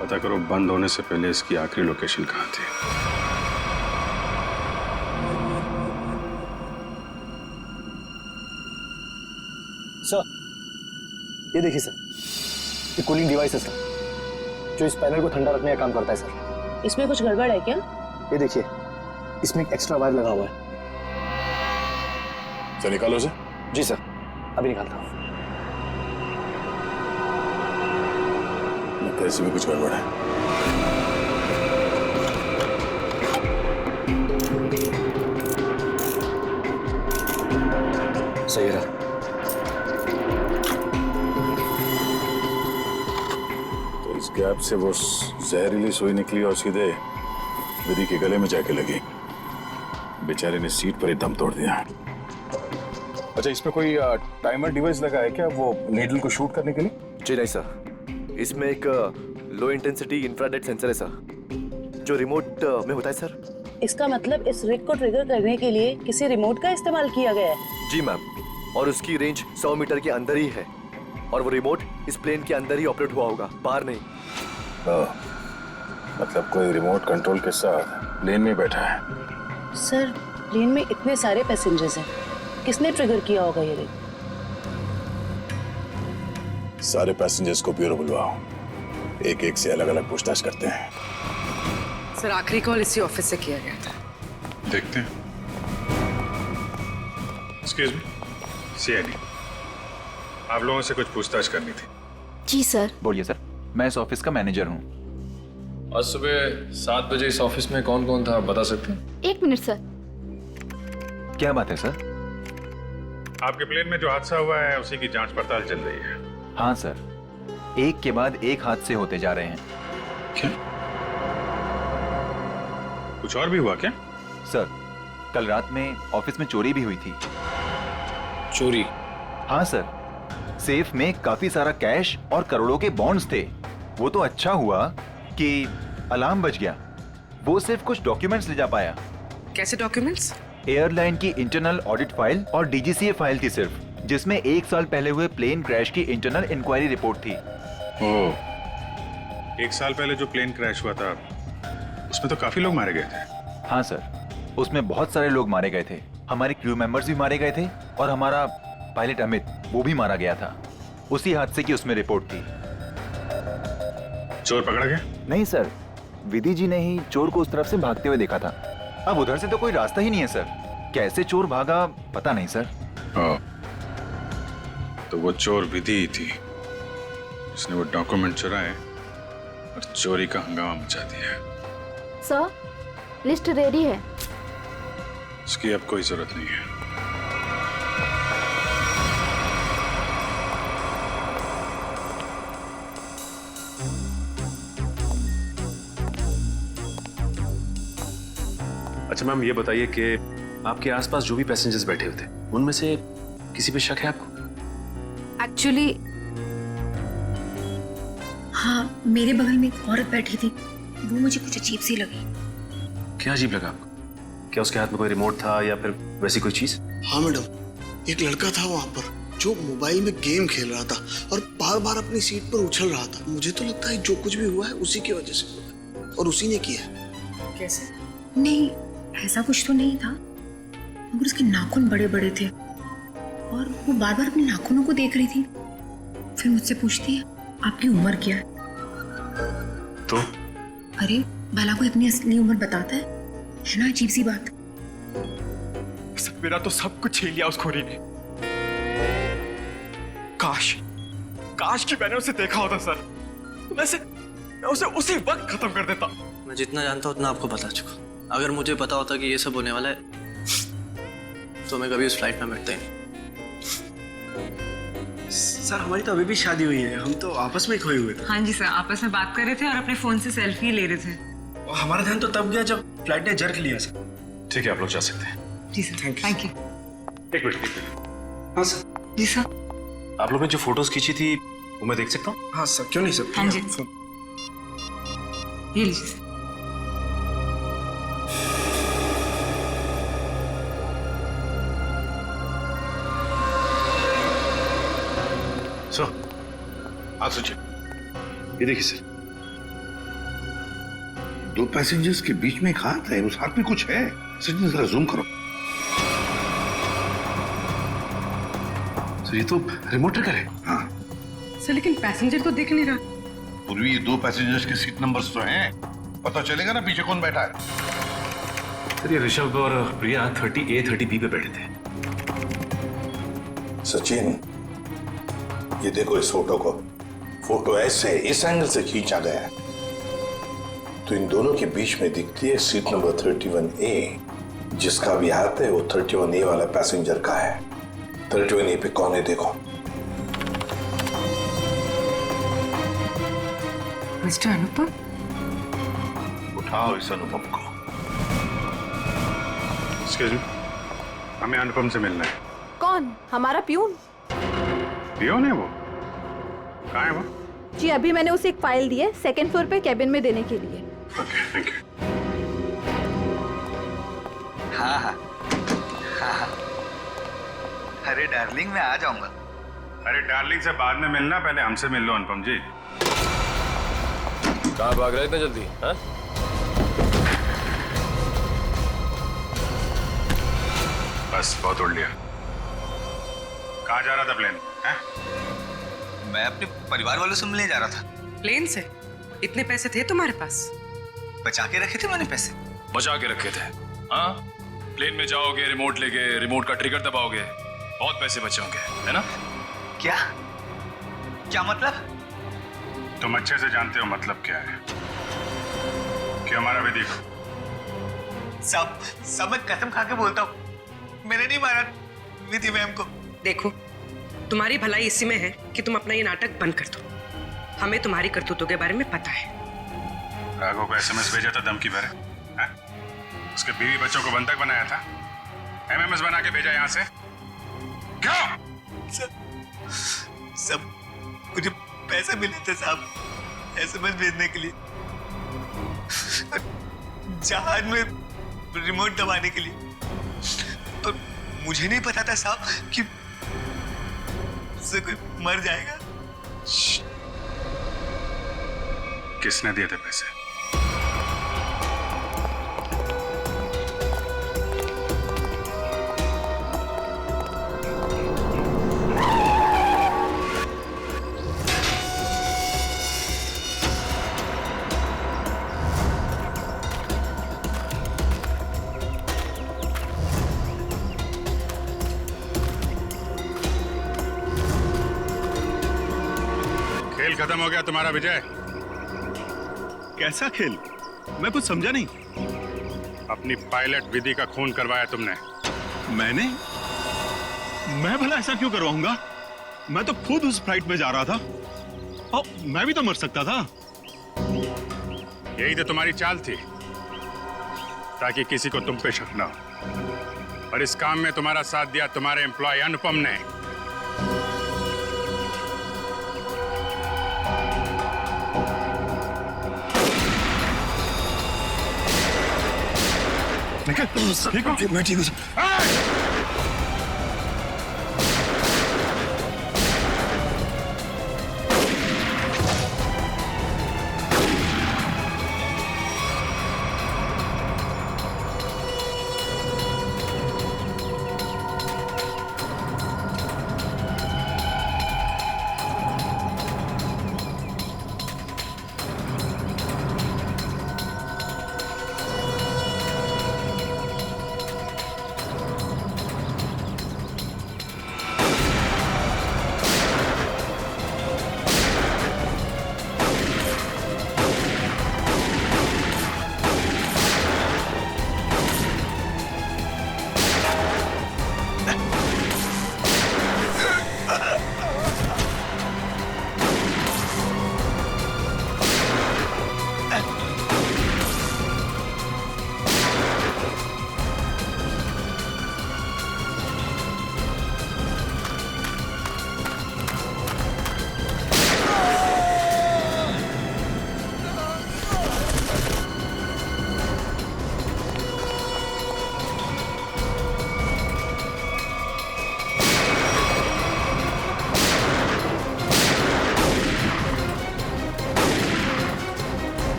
पता करो बंद होने से पहले इसकी आखिरी लोकेशन कहाँ थी। सर, ये देखिए सर, ये कूलिंग डिवाइस है सर, जो इस पैनल को ठंडा रखने का काम करता है सर। इसमें कुछ गड़बड़ है क्या? ये देखिए, इसमें एक एक्स्ट्रा वायर लगा हुआ है। सर निकालो उसे। जी सर, अभी निकालता हूँ। लगता है इसमें कुछ गड़बड़ है। सही रहा। तो इस गैप से वो जहरीली सुई निकली और सीधे विधि के गले में जाके लगी। बेचारे ने सीट पर ही दम तोड़ दिया। अच्छा, इसमें कोई टाइमर डिवाइस लगा है क्या, वो नीडल को शूट करने के लिए? जी नहीं सर, इसमें एक लो इंटेंसिटी इंफ्रारेड सेंसर है सर, जो रिमोट में होता है सर। इसका मतलब इस रिग को ट्रिगर करने के लिए किसी रिमोट का इस्तेमाल किया गया है? जी मैम, और उसकी रेंज 100 मीटर के अंदर ही है। और वो रिमोट इस प्लेन के अंदर ही ऑपरेट हुआ होगा, बाहर नहीं। मतलब कोई रिमोट कंट्रोल के साथ प्लेन में बैठा है। सर प्लेन में इतने सारे पैसेंजर्स हैं, किसने ट्रिगर किया होगा ये ring? सारे पैसेंजर्स को ब्यूरो बुलवाओ, एक एक से अलग अलग पूछताछ करते हैं। सर आखिरी कॉल इसी ऑफिस से किया गया था। देखते हैं। एक्सक्यूज मी, सीआईडी, आप लोगों से कुछ पूछताछ करनी थी। जी सर। बोलिए सर, मैं इस ऑफिस का मैनेजर हूँ। आज सुबह 7 बजे इस ऑफिस में कौन कौन था, आप बता सकते हैं? 1 मिनट सर। क्या बात है सर? आपके प्लेन में जो हादसा हुआ है उसी की जांच पड़ताल चल रही है। हाँ सर, एक के बाद एक हादसे होते जा रहे हैं। क्या? कुछ और भी हुआ क्या? सर, कल रात में ऑफिस में चोरी भी हुई थी। चोरी? हाँ सर, सेफ में काफी सारा कैश और करोड़ों के बॉन्ड्स थे। वो तो अच्छा हुआ कि अलार्म बज गया। वो सिर्फ कुछ डॉक्यूमेंट्स ले जा पाया। कैसे डॉक्यूमेंट्स? एयरलाइन की इंटरनल ऑडिट फाइल और डीजीसीए फाइल थी सिर्फ, जिसमें 1 साल पहले हुए प्लेन क्रैश की इंटरनल इंक्वायरी रिपोर्ट थी। ओह, 1 साल पहले जो प्लेन क्रैश हुआ था उसमें तो काफी लोग मारे गए थे। हाँ सर, उसमें बहुत सारे लोग मारे गए थे। हमारे क्रू मेंबर्स भी मारे गए थे और हमारा पायलट अमित, वो भी मारा गया था। उसी हादसे की उसमें रिपोर्ट थी। चोर पकड़ा गया? नहीं सर, विधि जी ने ही चोर को उस तरफ से भागते हुए देखा था। अब उधर से तो कोई रास्ता ही नहीं है सर। कैसे चोर भागा पता नहीं सर। तो वो चोर विधि ही थी जिसने वो डॉक्यूमेंट चुराए और चोरी का हंगामा मचा दिया। सर, लिस्ट रेडी है। उसकी अब कोई जरूरत नहीं है। अच्छा मैम, ये बताइए कि आपके आसपास जो भी पैसेंजर्स बैठे हुए थे उनमें से किसी पे शक है आपको? एक्चुअली हाँ, मेरे बगल में एक औरत बैठी थी, वो मुझे कुछ अजीब सी लगी। क्या अजीब लगा आपको? क्या उसके हाथ में कोई रिमोट था या फिर वैसी कोई चीज? हाँ मैडम, एक लड़का था वहाँ पर जो मोबाइल में गेम खेल रहा था और बार बार अपनी सीट पर उछल रहा था। मुझे तो लगता है जो कुछ भी हुआ है उसी की वजह से हुआ है और उसी ने किया है। कैसे? नहीं, ऐसा कुछ तो नहीं था, मगर उसके नाखून बड़े बड़े थे और वो बार बार अपने नाखूनों को देख रही थी। फिर मुझसे पूछती है, आपकी उम्र क्या है? तो? अरे भला कोई अपनी असली उम्र बताता है ना? अजीब सी बात। मेरा तो सब कुछ छीन लिया उस खोरी ने। काश कि मैंने उसे देखा होता सर, तो मैं उसे उसी वक्त खत्म कर देता। मैं जितना जानता हूँ उतना आपको बता चुका। अगर मुझे पता होता कि ये सब होने वाला है तो मैं कभी उस फ्लाइट में बैठता ही नहीं। सर हमारी तो अभी भी शादी हुई है, हम तो आपस में खोए हुए थे। हाँ जी सर, आपस में बात कर रहे थे और अपने फोन से सेल्फी ले रहे थे। और हमारा ध्यान तो तब गया जब फ्लाइट ने जर्क लिया सर। ठीक है, आप लोग जा सकते हैं। जी सर, थैंक यू। एक मिनट। हाँ सर। जी सर। आप लोग ने जो फोटोज खींची थी वो मैं देख सकता हूँ? हाँ सर, क्यों नहीं सर। हाँ जी, ये लीजिए सर। सर, हाँ सचिन, ये देखिए सर, 2 पैसेंजर्स के बीच में एक हाथ है, उस हाथ में कुछ है। सचिन जरा जूम करो। सर ये तो रिमोट ट्रिगर है। हाँ सर, लेकिन पैसेंजर तो दिख नहीं रहा। पूर्वी ये 2 पैसेंजर्स के सीट नंबर्स तो हैं, पता चलेगा ना पीछे कौन बैठा है। सर ये ऋषभ और प्रिया 30A 30B पे बैठे थे। सचिन ये देखो इस फोटो को, फोटो ऐसे इस एंगल से खींचा गया है तो इन दोनों के बीच में दिखती है सीट नंबर 31A, जिसका भी हाथ है वो 31A वाला पैसेंजर का है। 31A पे कौन है देखो। मिस्टर अनुपम। उठाओ इस अनुपम को। एक्सक्यूज मी, हमें अनुपम से मिलना है। कौन? हमारा प्यून। पियोन है वो? कहाँ है वो? जी अभी मैंने उसे एक फाइल दी है 2nd फ्लोर पे कैबिन में देने के लिए। Okay, thank you. हाँ। अरे डार्लिंग, मैं आ जाऊंगा। अरे डार्लिंग से बाद में मिलना, पहले हमसे मिल लो अनुपम जी। कहाँ भाग रहे इतने जल्दी? हाँ? बस बहुत उड़ लिया। कहाँ जा रहा था प्लेन? हैं? मैं अपने परिवार वालों से मिलने जा रहा था। प्लेन से? इतने पैसे थे तुम्हारे पास? बचा के रखे थे मैंने पैसे। बचा के रखे थे? हाँ, प्लेन में जाओगे, रिमोट लेके रिमोट का ट्रिगर दबाओगे, बहुत पैसे बचे होंगे, है ना? क्या क्या मतलब? तुम अच्छे से जानते हो मतलब क्या है। क्यों मारा विधि को? सब मैं कसम खा के बोलता हूँ, मैंने नहीं मारा विधि मैम को। देखो, तुम्हारी भलाई इसी में है कि तुम अपना ये नाटक बंद कर दो। हमें तुम्हारी करतूतों के बारे में पता है। राघव को एसएमएस भेजा था धमकी भरे, हैं? उसके बीवी बच्चों को बंधक बनाया था, एमएमएस बना के भेजा यहाँ से। क्यों? सब मुझे पैसे मिले थे साहब एसएमएस भेजने के लिए, जहाज में रिमोट दबाने के लिए। और मुझे नहीं पता था साहब कि उससे कोई मर जाएगा। किसने दिए थे पैसे? खेल खत्म हो गया तुम्हारा विजय। कैसा खेल? मैं कुछ समझा नहीं। अपनी पायलट विधि का खून करवाया तुमने। मैंने? मैं भला ऐसा क्यों करवाऊंगा? मैं तो खुद उस फ्लाइट में जा रहा था और मैं भी तो मर सकता था। यही तो तुम्हारी चाल थी, ताकि किसी को तुम पे शक ना हो। और इस काम में तुम्हारा साथ दिया तुम्हारे एम्प्लॉय अनुपम ने। ठीक हो? मैं ठीक हूँ।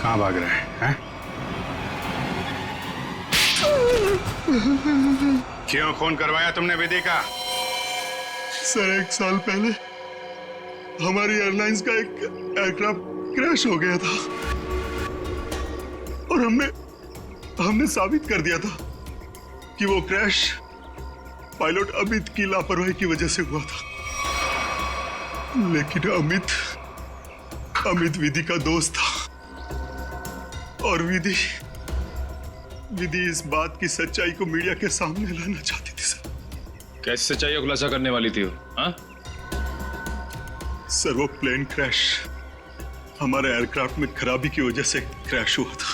कहाँ भाग रहे हैं? क्यों खून करवाया तुमने विधि का? सर, 1 साल पहले हमारी एयरलाइंस का एक एयरक्राफ्ट क्रैश हो गया था और हमने साबित कर दिया था कि वो क्रैश पायलट अमित की लापरवाही की वजह से हुआ था। लेकिन अमित विधि का दोस्त था और विधि इस बात की सच्चाई को मीडिया के सामने लाना चाहती थी सर। कैसे सच्चाई का खुलासा करने वाली थी वो? हाँ? सर, वो प्लेन क्रैश हमारे एयरक्राफ्ट में खराबी की वजह से क्रैश हुआ था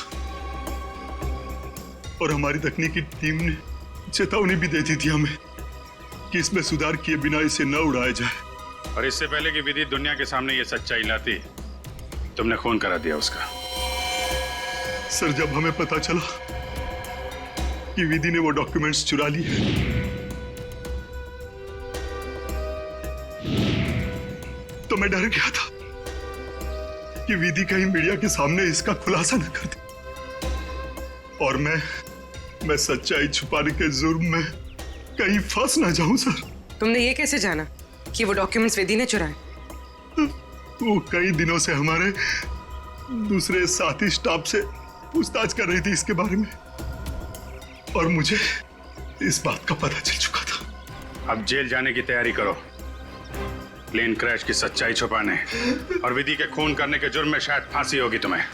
और हमारी तकनीकी टीम ने चेतावनी भी दे दी थी हमें कि इसमें सुधार किए बिना इसे न उड़ाया जाए। और इससे पहले कि विधि दुनिया के सामने ये सच्चाई लाती, तुमने खून करा दिया उसका। सर, जब हमें पता चला कि विधि ने वो डॉक्यूमेंट्स चुरा लिए। तो मैं डर गया था कि विधि कहीं मीडिया के सामने इसका खुलासा न कर दे और मैं सच्चाई छुपाने के जुर्म में कहीं फंस ना जाऊं सर। तुमने ये कैसे जाना कि वो डॉक्यूमेंट्स विधि ने चुराए? वो कई दिनों से हमारे दूसरे साथी स्टाफ से पूछताछ कर रही थी इसके बारे में और मुझे इस बात का पता चल चुका था। अब जेल जाने की तैयारी करो, प्लेन क्रैश की सच्चाई छुपाने और विधि के खून करने के जुर्म में शायद फांसी होगी तुम्हें।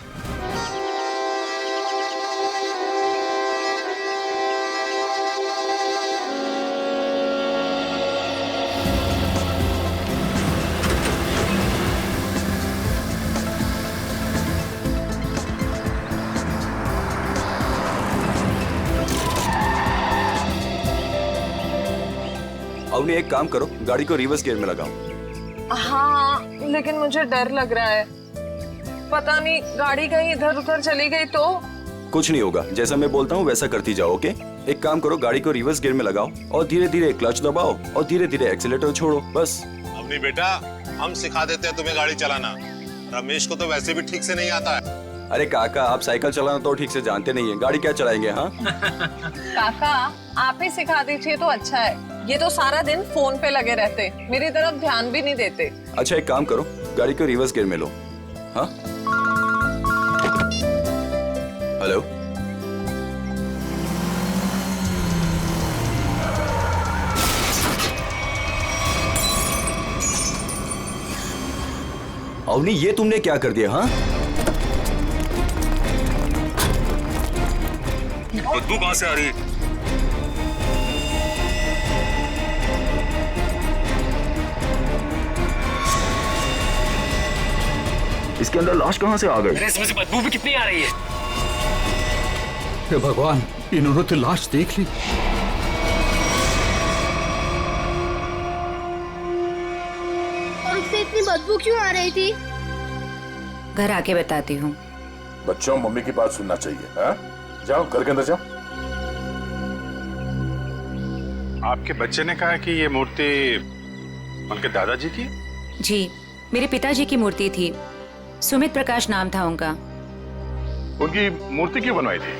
अवनी एक काम करो, गाड़ी को रिवर्स गियर में लगाओ। हाँ, लेकिन मुझे डर लग रहा है। पता नहीं गाड़ी कहीं इधर उधर चली गई तो। कुछ नहीं होगा, जैसा मैं बोलता हूँ वैसा करती जाओ। ओके, एक काम करो, गाड़ी को रिवर्स गियर में लगाओ और धीरे धीरे क्लच दबाओ और धीरे धीरे एक्सीलेटर छोड़ो, बस। अवनी बेटा, हम सिखा देते हैं तुम्हें गाड़ी चलाना। रमेश को तो वैसे भी ठीक से नहीं आता है। अरे काका, आप साइकिल चलाना तो ठीक से जानते नहीं है, गाड़ी क्या चलाएंगे? हाँ काका, आप ही सिखा दीजिए तो अच्छा है। ये तो सारा दिन फोन पे लगे रहते, मेरी तरफ ध्यान भी नहीं देते। अच्छा एक काम करो, गाड़ी को रिवर्स गियर में लो। हाँ, हेलो, अवनी ये तुमने क्या कर दिया? हाँ, बदबू कहां से आ रही है? इसके अंदर लाश कहां से आ गई? अरे इसमें से बदबू भी कितनी आ रही है? हे भगवान, इन्होंने तो लाश देख ली। और उससे इतनी बदबू क्यों आ रही थी? घर आके बताती हूँ। बच्चों, मम्मी की बात सुनना चाहिए। हाँ? जाओ घर के अंदर जाओ। आपके बच्चे ने कहा कि ये मूर्ति उनके दादाजी की? जी, मेरे पिताजी की मूर्ति थी। सुमित प्रकाश नाम था उनका। उनकी मूर्ति क्यों बनवाई थी?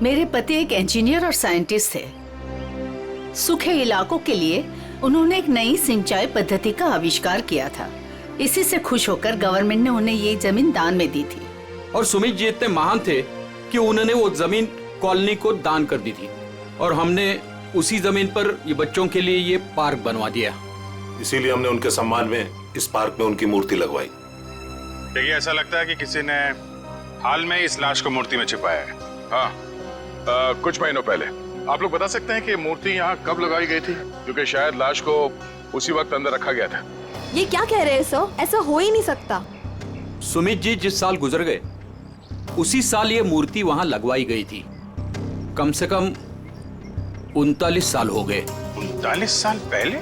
मेरे पति एक इंजीनियर और साइंटिस्ट थे। सूखे इलाकों के लिए उन्होंने एक नई सिंचाई पद्धति का आविष्कार किया था। इसी से खुश होकर गवर्नमेंट ने उन्हें ये जमीन दान में दी थी। और सुमित जी इतने महान थे कि उन्होंने वो जमीन कॉलोनी को दान कर दी थी और हमने उसी जमीन पर ये बच्चों के लिए ये पार्क बनवा दिया। इसीलिए हमने उनके सम्मान में इस पार्क में उनकी मूर्ति लगवाई। देखिए, ऐसा लगता है कि किसी ने हाल में इस लाश को मूर्ति में छिपाया है। हाँ, कुछ महीनों पहले। आप लोग बता सकते हैं कि मूर्ति यहाँ कब लगाई गई थी? क्योंकि शायद लाश को उसी वक्त अंदर रखा गया था। ये क्या कह रहे हैं सर? ऐसा हो ही नहीं सकता। सुमित जी जिस साल गुजर गए उसी साल ये मूर्ति वहाँ लगवाई गई थी। कम से कम 39 साल हो गए। 39 साल पहले?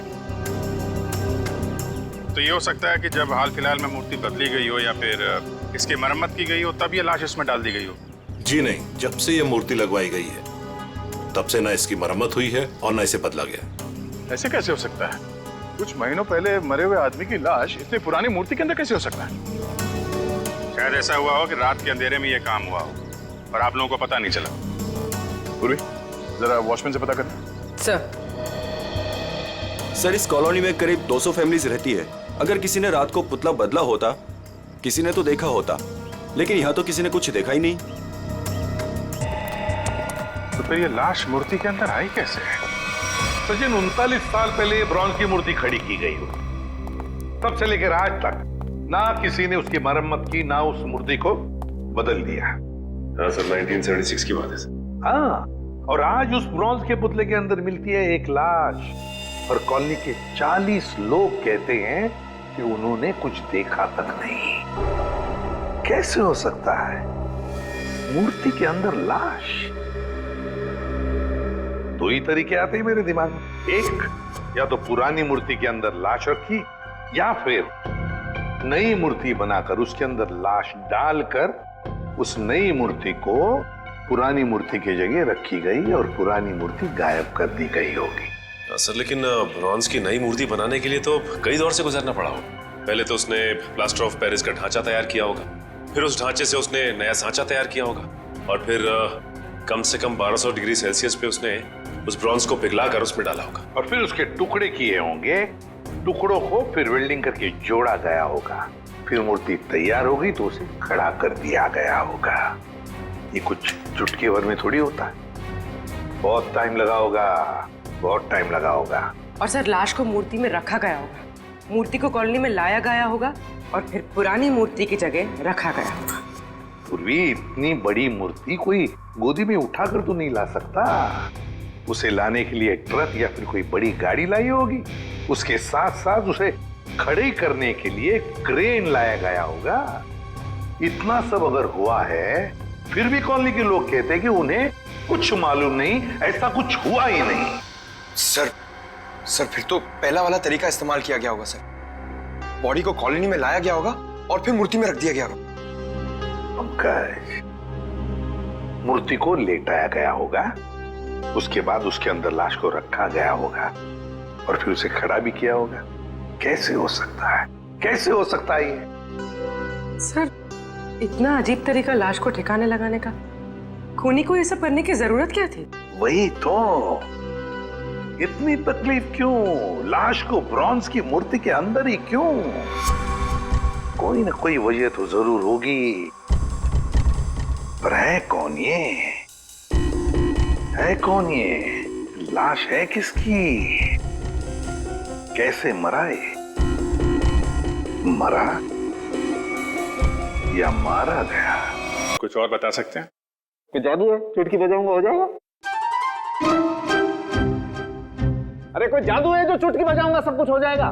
तो ये हो सकता है कि जब हाल फिलहाल में मूर्ति बदली गई हो या फिर इसकी मरम्मत की गई हो, तब ये लाश इसमें डाल दी गई हो। जी नहीं, जब से ये मूर्ति लगवाई गई है तब से ना इसकी मरम्मत हुई है और ना इसे बदला गया। ऐसे कैसे हो सकता है? कुछ महीनों पहले मरे हुए आदमी की लाश इतनी पुरानी मूर्ति के अंदर कैसे हो सकता है? शायद ऐसा हुआ हो कि रात के अंधेरे में ये काम हुआ हो पर आप लोगों को पता नहीं चला। पूर्वी, जरा वॉचमैन से पता करें। सर, इस कॉलोनी में करीब 200 फैमिलीज रहती है। अगर किसी ने रात को पुतला बदला होता, किसी ने तो देखा होता, लेकिन यहाँ तो किसी ने कुछ देखा ही नहीं। तो फिर ये लाश मूर्ति के अंदर आई कैसे? सचिन, 39 साल पहले ये ब्रॉन्ज की मूर्ति खड़ी की गई हो, तब से लेकर आज तक ना किसी ने उसकी मरम्मत की, ना उस मूर्ति को बदल दिया। हाँ सर, 1976 की बात है सर। हाँ, और आज उस ब्रॉन्ज के पुतले के अंदर मिलती है एक लाश और कॉलोनी के 40 लोग कहते हैं कि उन्होंने कुछ देखा तक नहीं। कैसे हो सकता है मूर्ति के अंदर लाश? दो ही तरीके आते हैं मेरे दिमाग में। एक, या तो पुरानी मूर्ति के अंदर लाश रखी, या फिर नई मूर्ति बनाकर उसके अंदर लाश डालकर उस नई मूर्ति को पुरानी मूर्ति की जगह रखी गई और पुरानी मूर्ति गायब कर दी गई होगी। सर लेकिन ब्रॉन्ज की नई मूर्ति बनाने के लिए तो कई दौर से गुजरना पड़ा होगा। पहले तो उसने प्लास्टर ऑफ पेरिस का ढांचा तैयार किया होगा, फिर उस ढांचे से उसने नया सांचा तैयार किया होगा, और फिर कम से कम 1200 डिग्री सेल्सियस पे उसने उस ब्रॉन्ज को पिघलाकर उसमें डाला होगा, और फिर उसके टुकड़े किए होंगे। टुकड़ों को फिर वेल्डिंग करके जोड़ा गया होगा, फिर मूर्ति तैयार होगी तो उसे खड़ा कर दिया गया होगा। ये कुछ चुटकी भर में थोड़ी होता है, बहुत टाइम लगा होगा, बहुत टाइम लगा होगा। और सर लाश को मूर्ति में रखा गया होगा, मूर्ति को कॉलोनी में लाया गया होगा, और फिर पुरानी मूर्ति की जगह रखा गया होगा। पूर्वी, इतनी बड़ी मूर्ति कोई गोदी में उठाकर तो नहीं ला सकता। उसे लाने के लिए ट्रक या फिर कोई बड़ी गाड़ी लाई होगी। उसके साथ साथ उसे खड़े करने के लिए क्रेन लाया गया होगा। इतना सब अगर हुआ है, फिर भी कॉलोनी के लोग कहते हैं कि उन्हें कुछ मालूम नहीं, ऐसा कुछ हुआ ही नहीं। सर फिर तो पहला वाला तरीका इस्तेमाल किया गया होगा सर। बॉडी को कॉलोनी में लाया गया होगा और फिर मूर्ति में रख दिया गया होगा। पंकज, मूर्ति को लेटाया गया होगा, उसके बाद उसके अंदर लाश को रखा गया होगा और फिर उसे खड़ा भी किया होगा। कैसे हो सकता है, कैसे हो सकता है ये? सर इतना अजीब तरीका लाश को ठिकाने लगाने का, खूनी को ये सब करने की जरूरत क्या थी? वही तो, इतनी तकलीफ क्यों? लाश को ब्रॉन्ज की मूर्ति के अंदर ही क्यों? कोई ना कोई वजह तो जरूर होगी, पर है कौन ये? है कौन ये? लाश है किसकी? कैसे मरा ये? मरा या मारा गया? कुछ और बता सकते हैं? कोई जादू है, चुटकी बजाऊंगा हो जाएगा? अरे कोई जादू है जो चुटकी बजाऊंगा सब कुछ हो जाएगा?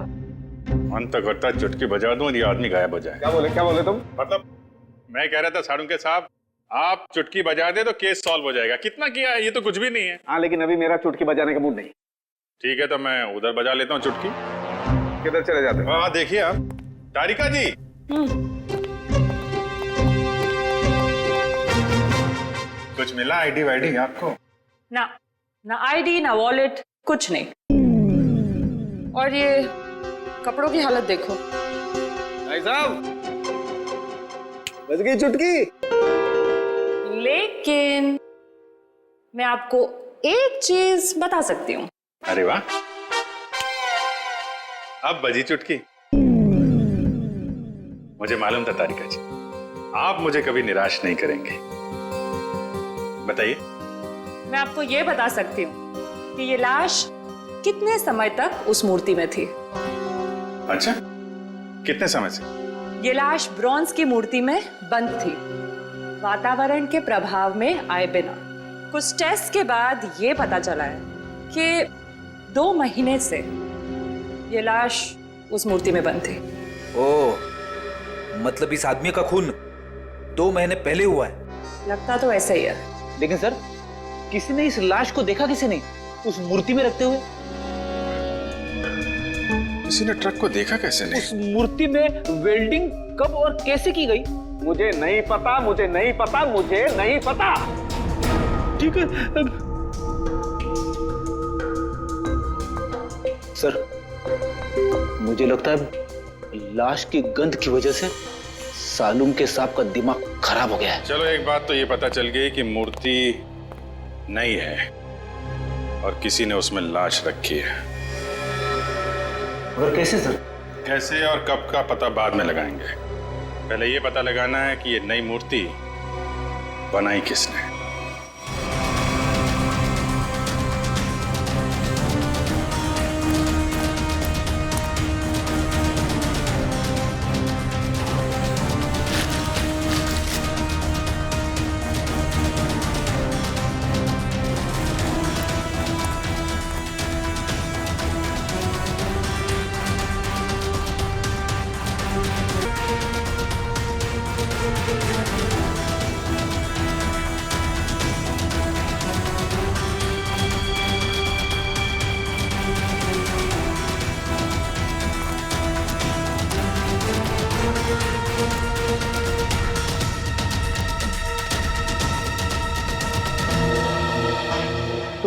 मन तो करता चुटकी बजा दूं और ये आदमी गायब हो जाए। क्या बोले तुम? मतलब मैं कह रहा था सारुंके साहब, आप चुटकी बजा दे तो केस सॉल्व हो जाएगा। कितना किया है, ये तो कुछ भी नहीं है। हाँ लेकिन अभी मेरा चुटकी बजाने का मूड नहीं। ठीक है तो मैं उधर बजा लेता हूँ चुटकी। किधर चले जाते हो? हाँ देखिए आप, तारिका जी। कुछ मिला आईडी वाईडी आपको? ना आईडी ना वॉलेट, कुछ नहीं। और ये कपड़ों की हालत देखो। भाई साहब, बज गई चुटकी। लेकिन मैं आपको एक चीज बता सकती हूँ। अरे वाह, अब बजी चुटकी। मुझे मालूम था तारिका जी, आप मुझे कभी निराश नहीं करेंगे। बताइए। मैं आपको ये बता सकती हूँ कि ये लाश कितने समय तक उस मूर्ति में थी। अच्छा, कितने समय से? ये लाश ब्रॉन्ज की मूर्ति में बंद थी, वातावरण के प्रभाव में आए बिना। कुछ टेस्ट के बाद ये पता चला है कि 2 महीने से ये लाश उस मूर्ति में बंद थी। ओह, मतलब इस आदमी का खून 2 महीने पहले हुआ है? लगता तो ऐसा ही है। लेकिन सर, किसी ने इस लाश को देखा किसी ने उस मूर्ति में रखते हुए? किसी ने ट्रक को देखा कैसे नहीं? उस मूर्ति में वेल्डिंग कब और कैसे की गई? मुझे नहीं पता, मुझे नहीं पता, मुझे नहीं पता। ठीक है सर, मुझे लगता है लाश की गंध की वजह से सालूम के सांप का दिमाग खराब हो गया है। चलो एक बात तो ये पता चल गई कि मूर्ति नहीं है और किसी ने उसमें लाश रखी है। और कैसे सर? कैसे और कब का पता बाद में लगाएंगे। पहले ये पता लगाना है कि ये नई मूर्ति बनाई किसने।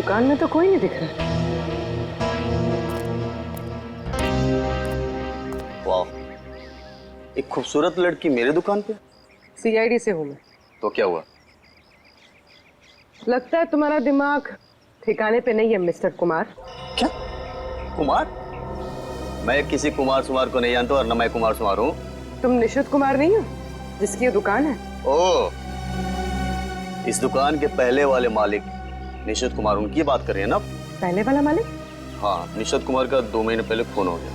दुकान में तो कोई नहीं दिख रहा। वाह, एक खूबसूरत लड़की मेरे दुकान पे। सीआईडी से हूँ मैं। तो क्या हुआ? लगता है तुम्हारा दिमाग ठिकाने पे नहीं है मिस्टर कुमार। क्या? कुमार? मैं किसी कुमार सुमार को नहीं जानता और न मैं कुमार सुमार हूँ। तुम निशित कुमार नहीं हो जिसकी ये दुकान है? ओह, इस दुकान के पहले वाले मालिक निशित कुमार, उनकी बात कर रहे हैं ना? पहले वाला मालिक? हाँ, निशित कुमार का 2 महीने पहले खून हो गया।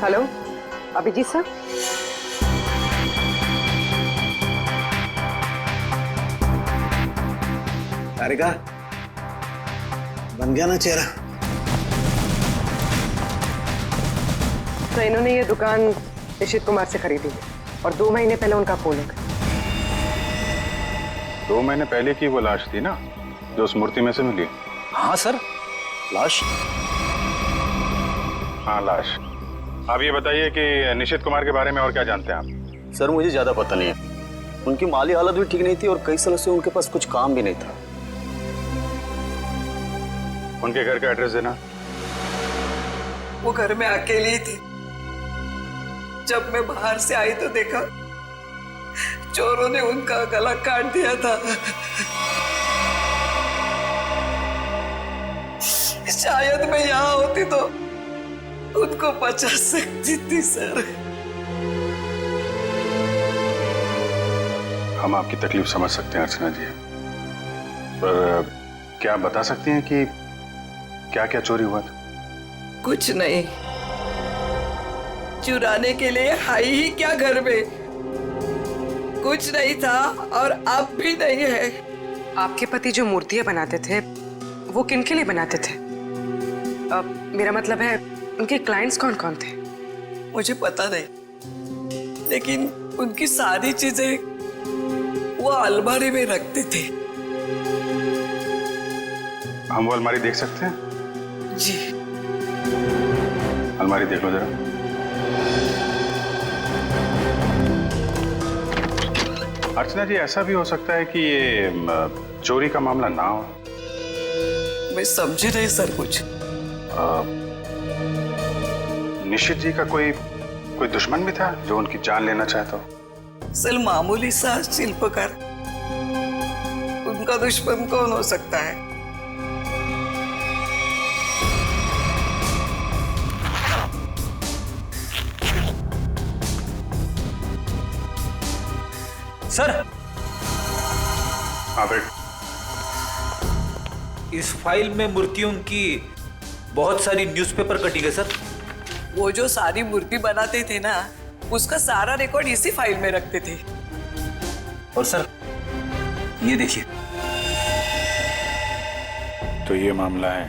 हेलो, अभिजीत साहब। तारिका, बन गया ना चेहरा? तो इन्होंने ये दुकान निशित कुमार से खरीदी और 2 महीने पहले उनका खून हो गया। 2 महीने पहले की वो लाश थी ना जो उस मूर्ति में से मिली? हाँ सर, लाश। हाँ, लाश। आप ये बताइए कि निशित कुमार के बारे में और क्या जानते हैं आप? सर, मुझे ज्यादा पता नहीं है। उनकी माली हालत भी ठीक नहीं थी और कई सालों से उनके पास कुछ काम भी नहीं था। उनके घर का एड्रेस देना। वो घर में अकेली थी। जब मैं बाहर से आई तो देखा चोरों ने उनका गला काट दिया था। शायद मैं यहाँ होती तो उनको बचा सकती थी सर। हम आपकी तकलीफ समझ सकते हैं अर्चना जी, पर क्या आप बता सकती हैं कि क्या क्या चोरी हुआ था? कुछ नहीं, चुराने के लिए है ही क्या घर में? कुछ नहीं था और अब भी नहीं है। आपके पति जो मूर्तियां बनाते थे वो किनके लिए बनाते थे? मेरा मतलब है उनके क्लाइंट्स कौन कौन थे? मुझे पता नहीं, लेकिन उनकी सारी चीजें वो अलमारी में रखते थे। हम वो अलमारी देख सकते हैं? जी। अलमारी देख लो जरा। अर्चना जी, ऐसा भी हो सकता है कि ये चोरी का मामला ना हो। मैं समझी नहीं सर कुछ। निशित जी का कोई दुश्मन भी था जो उनकी जान लेना चाहता हो? सर, मामूली सा शिल्पकार, उनका दुश्मन कौन हो सकता है? सर, हाँ बेट। इस फाइल में मूर्तियों की बहुत सारी न्यूज़पेपर कटिंग है सर। वो जो सारी मूर्ति बनाते थे ना, उसका सारा रिकॉर्ड इसी फाइल में रखते थे। और सर, ये देखिए। तो ये मामला है।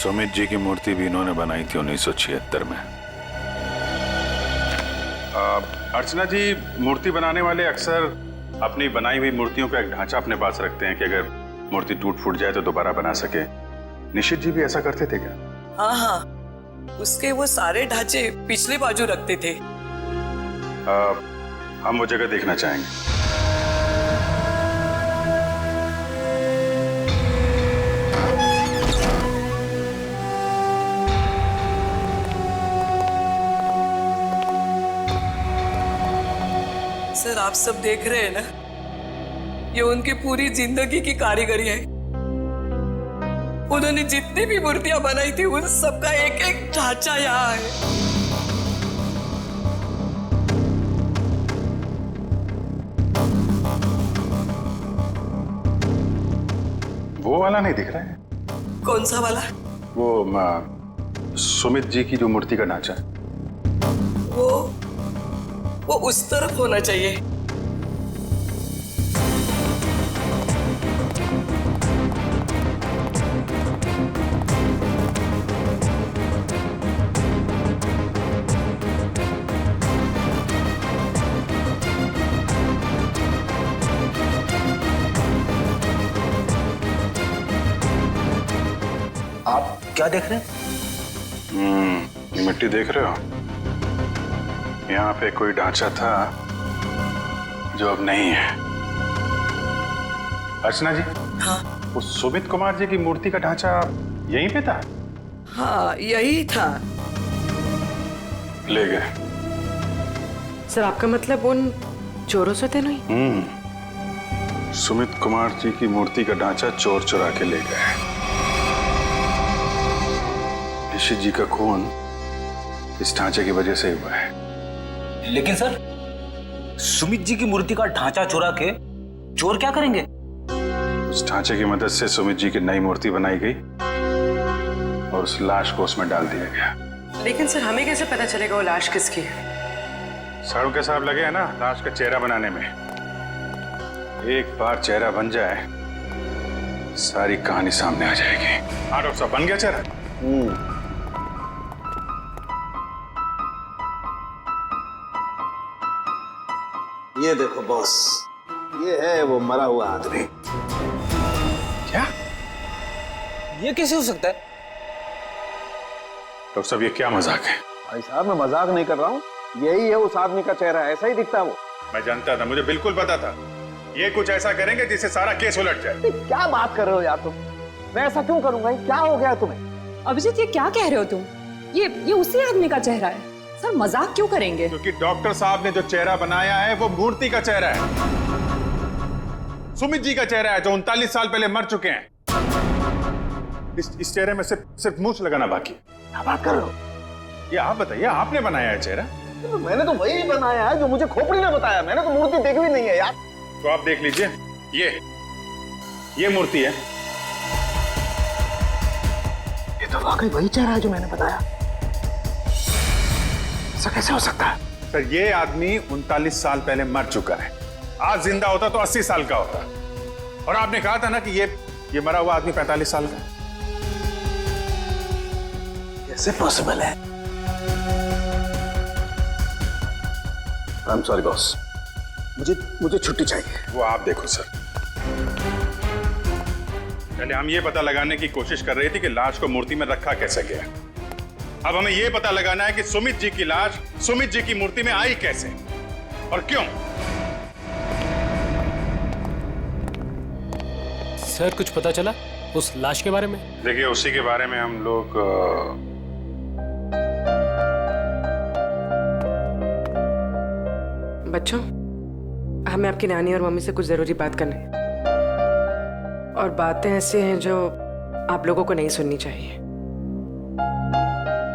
सुमित जी की मूर्ति भी इन्होंने बनाई थी 1976 में। अर्चना जी, मूर्ति बनाने वाले अक्सर अपनी बनाई हुई मूर्तियों का एक ढांचा अपने पास रखते हैं कि अगर मूर्ति टूट फूट जाए तो दोबारा बना सके। निशित जी भी ऐसा करते थे क्या? हाँ हाँ, उसके वो सारे ढांचे पिछले बाजू रखते थे। हम वो जगह देखना चाहेंगे। सर, आप सब देख रहे हैं ना, ये उनकी पूरी जिंदगी की कारीगरी है। उन्होंने जितनी भी मूर्तियां बनाई थी उन सबका एक एक ढांचा यहाँ है। वो वाला नहीं दिख रहा है? कौन सा वाला? वो सुमित जी की जो मूर्ति का ढांचा है। वो उस तरफ होना चाहिए। आप क्या देख रहे हैं? ये मिट्टी देख रहे हो? यहाँ पे कोई ढांचा था जो अब नहीं है। अर्चना जी, हाँ उस सुमित कुमार जी की मूर्ति का ढांचा यहीं पे था? हाँ यही था। ले गए? सर आपका मतलब उन चोरों से तो नहीं? सुमित कुमार जी की मूर्ति का ढांचा चोर चुरा के ले गए। निशित जी का खून इस ढांचे की वजह से हुआ है। लेकिन सर, सुमित जी की मूर्ति का ढांचा चुरा के चोर क्या करेंगे? उस ढांचे की मदद से सुमित जी की नई मूर्ति बनाई गई और उस लाश को उसमें डाल दिया गया। लेकिन सर हमें कैसे पता चलेगा वो लाश किसकी है? साड़ू के साहब लगे हैं ना लाश का चेहरा बनाने में। एक बार चेहरा बन जाए सारी कहानी सामने आ जाएगी। हाँ डॉक्टर साहब, बन गया चेहरा? ये देखो बॉस, ये है वो मरा हुआ आदमी। क्या? ये कैसे हो सकता है? डॉक्टर साहब ये क्या मजाक है? भाई साहब मैं मजाक नहीं कर रहा हूँ, यही है उस आदमी का चेहरा, ऐसा ही दिखता है वो। मैं जानता था, मुझे बिल्कुल पता था ये कुछ ऐसा करेंगे जिससे सारा केस उलट जाए। क्या बात कर रहे हो यार तुम? मैं ऐसा क्यों करूंगा? क्या हो गया तुम्हें? अभिजीत ये क्या कह रहे हो तुम? ये उसी आदमी का चेहरा है। सर मजाक क्यों करेंगे? क्योंकि डॉक्टर साहब ने जो चेहरा बनाया है वो मूर्ति का चेहरा है। सुमित जी का चेहरा है जो 39 साल पहले मर चुके हैं। इस चेहरे में सिर्फ मूंछ लगाना बाकी है। क्या बात कर रहे हो? ये आप बताइए, आपने बनाया है चेहरा? तो मैंने तो वही बनाया है जो मुझे खोपड़ी ने बताया। मैंने तो मूर्ति देखी भी नहीं है यार। तो आप देख लीजिए, ये मूर्ति है। ये तो वाकई वही चेहरा है जो मैंने बताया। ऐसा कैसे हो सकता है? सर ये आदमी 39 साल पहले मर चुका है। आज जिंदा होता तो 80 साल का होता। और आपने कहा था ना कि ये मरा हुआ आदमी 45 साल का है। कैसे पॉसिबल है? आई एम सॉरी बॉस, मुझे छुट्टी चाहिए। वो आप देखो सर। पहले हम ये पता लगाने की कोशिश कर रहे थे कि लाश को मूर्ति में रखा कैसे गया। अब हमें यह पता लगाना है कि सुमित जी की लाश सुमित जी की मूर्ति में आई कैसे और क्यों। सर कुछ पता चला उस लाश के बारे में? देखिए उसी के बारे में हम लोग बच्चों, हमें आपकी नानी और मम्मी से कुछ जरूरी बात करनी है। और बातें ऐसी हैं जो आप लोगों को नहीं सुननी चाहिए।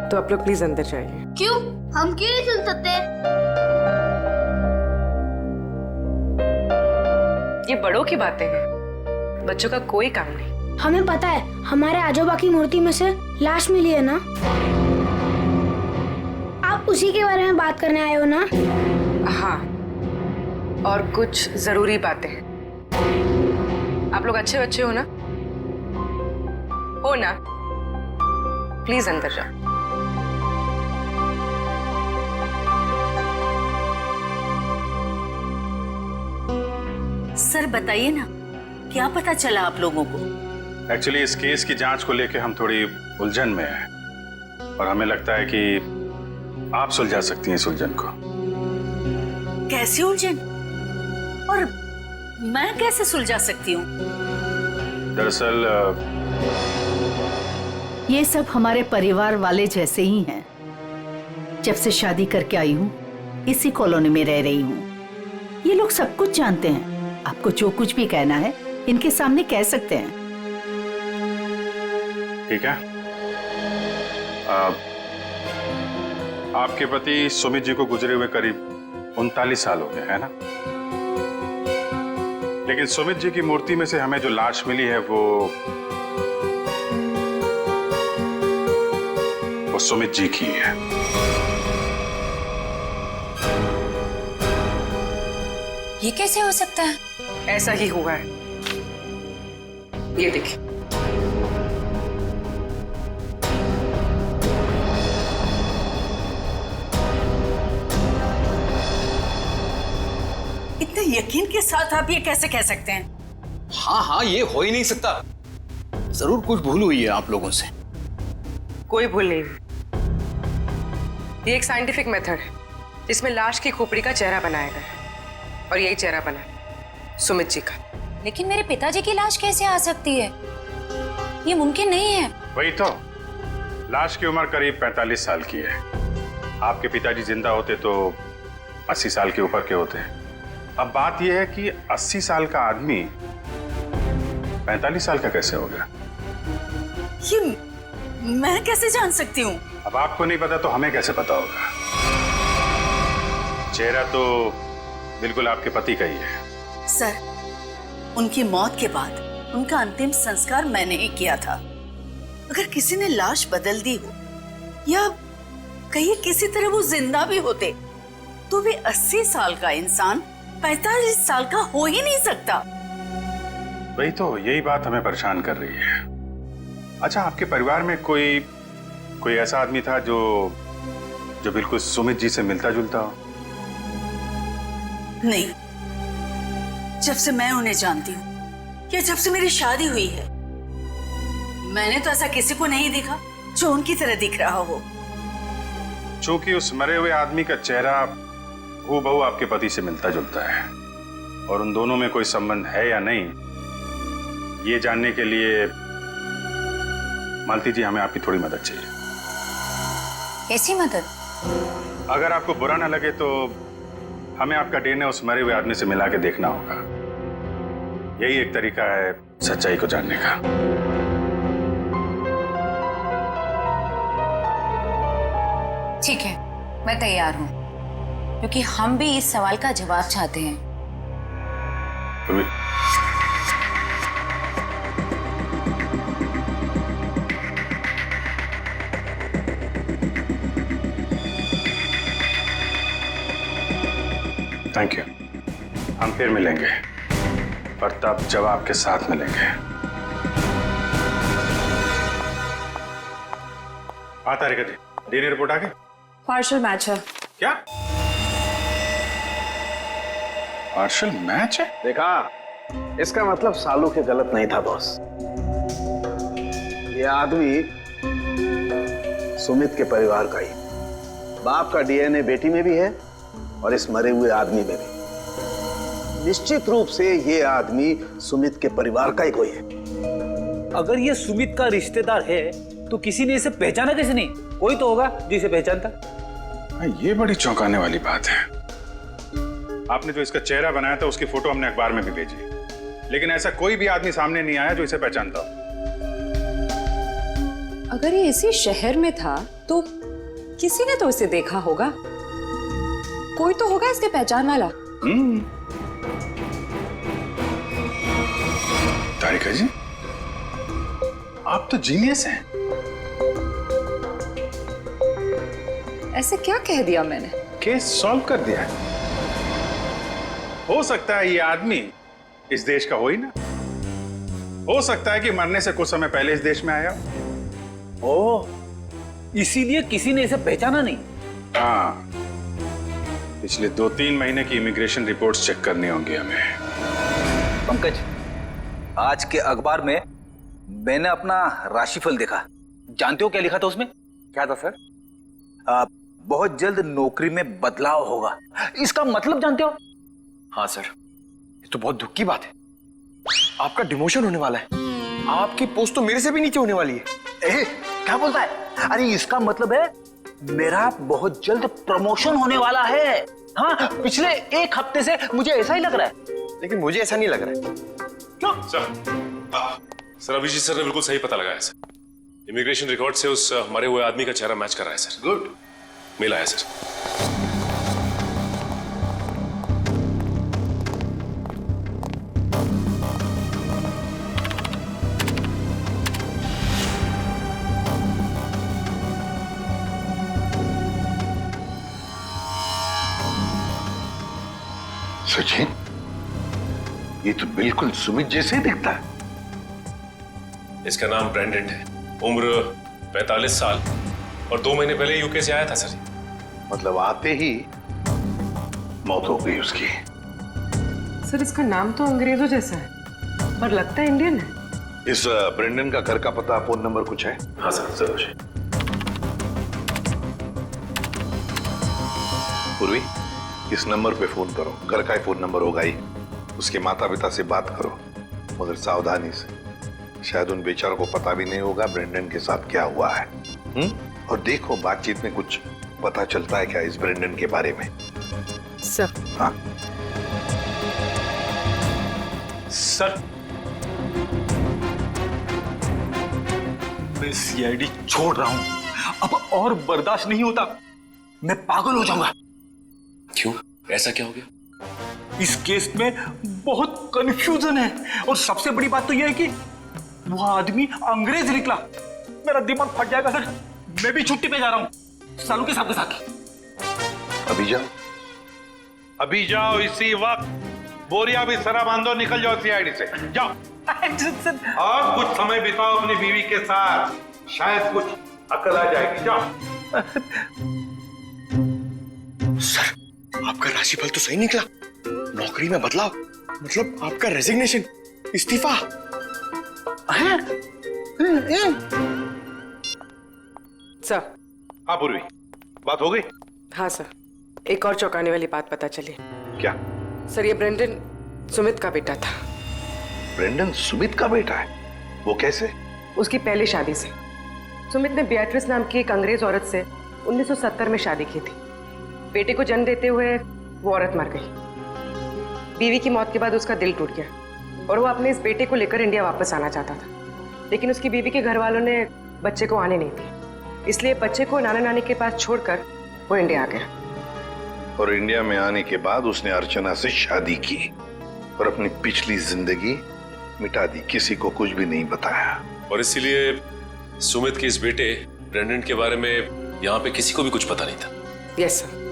तो आप लोग प्लीज अंदर जाइए। क्यों? हम क्यों नहीं सुन सकते? ये बड़ों की बातें हैं, बच्चों का कोई काम नहीं। हमें पता है, हमारे आजोबा की मूर्ति में से लाश मिली है ना। आप उसी के बारे में बात करने आए हो ना? हाँ, और कुछ जरूरी बातें हैं। आप लोग अच्छे बच्चे हो ना? हो ना? प्लीज अंदर जाओ। सर बताइए ना, क्या पता चला आप लोगों को? एक्चुअली इस केस की जांच को लेकर हम थोड़ी उलझन में हैं और हमें लगता है कि आप सुलझा सकती हैं इस उलझन को। कैसी उलझन? और मैं कैसे सुलझा सकती हूँ? दरअसल ये सब हमारे परिवार वाले जैसे ही हैं। जब से शादी करके आई हूँ इसी कॉलोनी में रह रही हूँ। ये लोग सब कुछ जानते हैं। आपको जो कुछ भी कहना है इनके सामने कह सकते हैं। ठीक है। आपके पति सुमित जी को गुजरे हुए करीब 39 साल हो गए, है ना? लेकिन सुमित जी की मूर्ति में से हमें जो लाश मिली है वो सुमित जी की है। ये कैसे हो सकता है? ऐसा ही हुआ है। ये देखिए। इतने यकीन के साथ आप ये कैसे कह सकते हैं? हाँ, ये हो ही नहीं सकता। जरूर कुछ भूल हुई है आप लोगों से। कोई भूल नहीं। ये एक साइंटिफिक मेथड है जिसमें लाश की खोपड़ी का चेहरा बनाया गया है। और यही चेहरा बना है सुमित जी का। लेकिन मेरे पिताजी की लाश कैसे आ सकती है? ये मुमकिन नहीं है। वही तो, लाश की उम्र करीब 45 साल की है। आपके पिताजी जिंदा होते तो 80 साल के ऊपर के होते हैं। अब बात यह है कि 80 साल का आदमी 45 साल का कैसे हो गया? ये मैं कैसे जान सकती हूँ? अब आपको नहीं पता तो हमें कैसे पता होगा? चेहरा तो बिल्कुल आपके पति का ही है। सर, उनकी मौत के बाद उनका अंतिम संस्कार मैंने ही किया था। अगर किसी ने लाश बदल दी हो या कहीं किसी तरह वो जिंदा भी होते तो वे 80 साल का इंसान 45 साल का हो ही नहीं सकता। वही तो, यही बात हमें परेशान कर रही है। अच्छा, आपके परिवार में कोई ऐसा आदमी था जो बिल्कुल सुमित जी से मिलता जुलता हो? नहीं, जब से मैं उन्हें जानती हूँ या जब से मेरी शादी हुई है, मैंने तो ऐसा किसी को नहीं देखा जो उनकी तरह दिख रहा हो। चूंकि उस मरे हुए आदमी का चेहरा हूबहू आपके पति से मिलता जुलता है और उन दोनों में कोई संबंध है या नहीं, ये जानने के लिए मालती जी हमें आपकी थोड़ी मदद चाहिए। कैसी मदद? अगर आपको बुरा ना लगे तो हमें आपका डीएनए उस मरे हुए आदमी से मिला के देखना होगा। यही एक तरीका है सच्चाई को जानने का। ठीक है, मैं तैयार हूँ, क्योंकि हम भी इस सवाल का जवाब चाहते हैं। Thank you. हम फिर मिलेंगे, पर तब जवाब के साथ मिलेंगे। तारिका जी, डीएनए रिपोर्ट आ गई? पार्शियल मैच है। क्या पार्शियल मैच है? देखा, इसका मतलब सालू के गलत नहीं था बॉस। ये आदमी सुमित के परिवार का ही, बाप का डीएनए बेटी में भी है और इस मरे हुए आदमी में भी। निश्चित रूप से ये आदमी सुमित के परिवार का ही कोई है। अगर ये सुमित का रिश्तेदार है तो किसी ने इसे पहचाना कैसे नहीं? कोई तो होगा जो इसे पहचानता। ये बड़ी चौंकाने वाली बात है। आपने जो इसका चेहरा बनाया था उसकी फोटो हमने अखबार में भी भेजी, लेकिन ऐसा कोई भी आदमी सामने नहीं आया जो इसे पहचानता हो। अगर ये इसी शहर में था तो किसी ने तो इसे देखा होगा। कोई तो होगा इसके पहचान वाला। तारिका जी, आप तो जीनियस हैं। ऐसे क्या कह दिया मैंने? केस सॉल्व कर दिया है। हो सकता है ये आदमी इस देश का हो ही ना। हो सकता है कि मरने से कुछ समय पहले इस देश में आया। ओह, इसीलिए किसी ने इसे पहचाना नहीं। हाँ, पिछले 2-3 महीने की इमिग्रेशन रिपोर्ट्स चेक करनी होंगी हमें। पंकज, आज के अखबार में मैंने अपना राशिफल देखा। जानते हो क्या लिखा था उसमें? क्या था सर? बहुत जल्द नौकरी में बदलाव होगा। इसका मतलब जानते हो? हाँ सर, ये तो बहुत दुख की बात है। आपका डिमोशन होने वाला है। आपकी पोस्ट तो मेरे से भी नीचे होने वाली है। क्या बोलता है? अरे इसका मतलब है मेरा बहुत जल्द प्रमोशन होने वाला है। हाँ, पिछले 1 हफ्ते से मुझे ऐसा ही लग रहा है। लेकिन मुझे ऐसा नहीं लग रहा है। क्यों? सर अभिजीत सर ने बिल्कुल सही पता लगाया सर। इमिग्रेशन रिकॉर्ड से उस मरे हुए आदमी का चेहरा मैच कर रहा है सर। गुड, मिला है सर। सचिन, ये तो बिल्कुल सुमित जैसे ही दिखता है। इसका नाम ब्रेंडन है, उम्र 45 साल और 2 महीने पहले यूके से आया था सर। मतलब आते ही मौत हो गई उसकी। सर, इसका नाम तो अंग्रेजों जैसा है पर लगता है इंडियन है। इस ब्रेंडन का घर का पता, फोन नंबर कुछ है? हाँ सर, जरूर। पूर्वी, इस नंबर पे फोन करो, घर का ही फोन नंबर होगा ही। उसके माता पिता से बात करो, मगर सावधानी से। शायद उन बेचारों को पता भी नहीं होगा ब्रेंडन के साथ क्या हुआ है। और देखो बातचीत में कुछ पता चलता है क्या इस ब्रेंडन के बारे में। सर। हाँ सर, मैं सीआईडी छोड़ रहा हूं। अब और बर्दाश्त नहीं होता, मैं पागल हो जाऊंगा। क्यों? ऐसा क्या हो गया? इस केस में बहुत कंफ्यूजन है, और सबसे बड़ी बात तो यह है कि वो आदमी अंग्रेज निकला। मेरा दिमाग फट जाएगा सर। मैं भी छुट्टी पे जा रहा हूं, सालू के साथ के साथ। अभी जाओ, अभी जाओ, इसी वक्त बोरिया भी सरा बांधो, निकल जाओ सीआईडी से, जाओ। और कुछ समय बिताओ अपनी बीवी के साथ, शायद कुछ अकल आ जाएगी। जाओ। सर, आपका राशिफल तो सही निकला। नौकरी में बदलाव, मतलब आपका रेजिग्नेशन, इस्तीफा। सर। हाँ पूर्वी, बात हो गई? हाँ सर, एक और चौंकाने वाली बात पता चली। क्या? सर, ये ब्रेंडन सुमित का बेटा था। ब्रेंडन सुमित का बेटा है? वो कैसे? उसकी पहली शादी से। सुमित ने बियाट्रिस नाम की एक अंग्रेज औरत से 1970 में शादी की थी। बेटे को जन्म देते हुए वो औरत मर गई। बीवी की मौत के बाद उसका दिल टूट गया और वो अपने इस बेटे को लेकर इंडिया वापस आना चाहता था, लेकिन उसकी बीवी के घर वालों ने बच्चे को आने नहीं दी, इसलिए बच्चे को नाना नानी के पास छोड़कर वो इंडिया आ गया। और इंडिया में आने के बाद उसने अर्चना से शादी की और अपनी पिछली जिंदगी मिटा दी, किसी को कुछ भी नहीं बताया। और इसीलिए सुमित के इस बेटे ब्रेंडन के बारे में यहाँ पे किसी को भी कुछ पता नहीं था। Yes sir.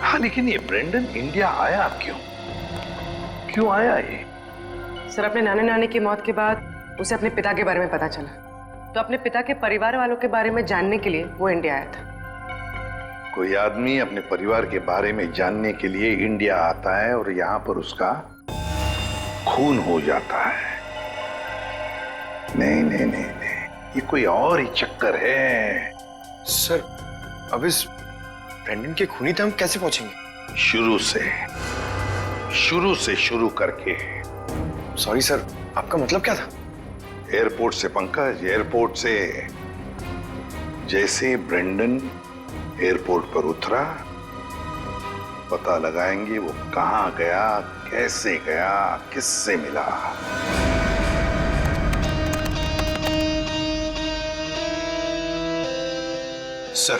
हाँ, लेकिन ये ब्रेंडन इंडिया आया क्यों? क्यों आया ये? सर, अपने नाना नानी की मौत के बाद उसे अपने पिता के बारे में पता चला, तो अपने पिता के परिवार वालों के बारे में जानने के लिए वो इंडिया आया था। कोई आदमी अपने परिवार के बारे में जानने के लिए इंडिया आता है और यहाँ पर उसका खून हो जाता है। नहीं नहीं नहीं नहीं, ये कोई और ही चक्कर है। सर, अब इस ब्रेंडन के खूनी तक हम कैसे पहुंचेंगे? शुरू से शुरू करके। सॉरी सर, आपका मतलब क्या था? एयरपोर्ट से पंकज, एयरपोर्ट से। जैसे ब्रेंडन एयरपोर्ट पर उतरा, पता लगाएंगे वो कहां गया, कैसे गया, किससे मिला। सर,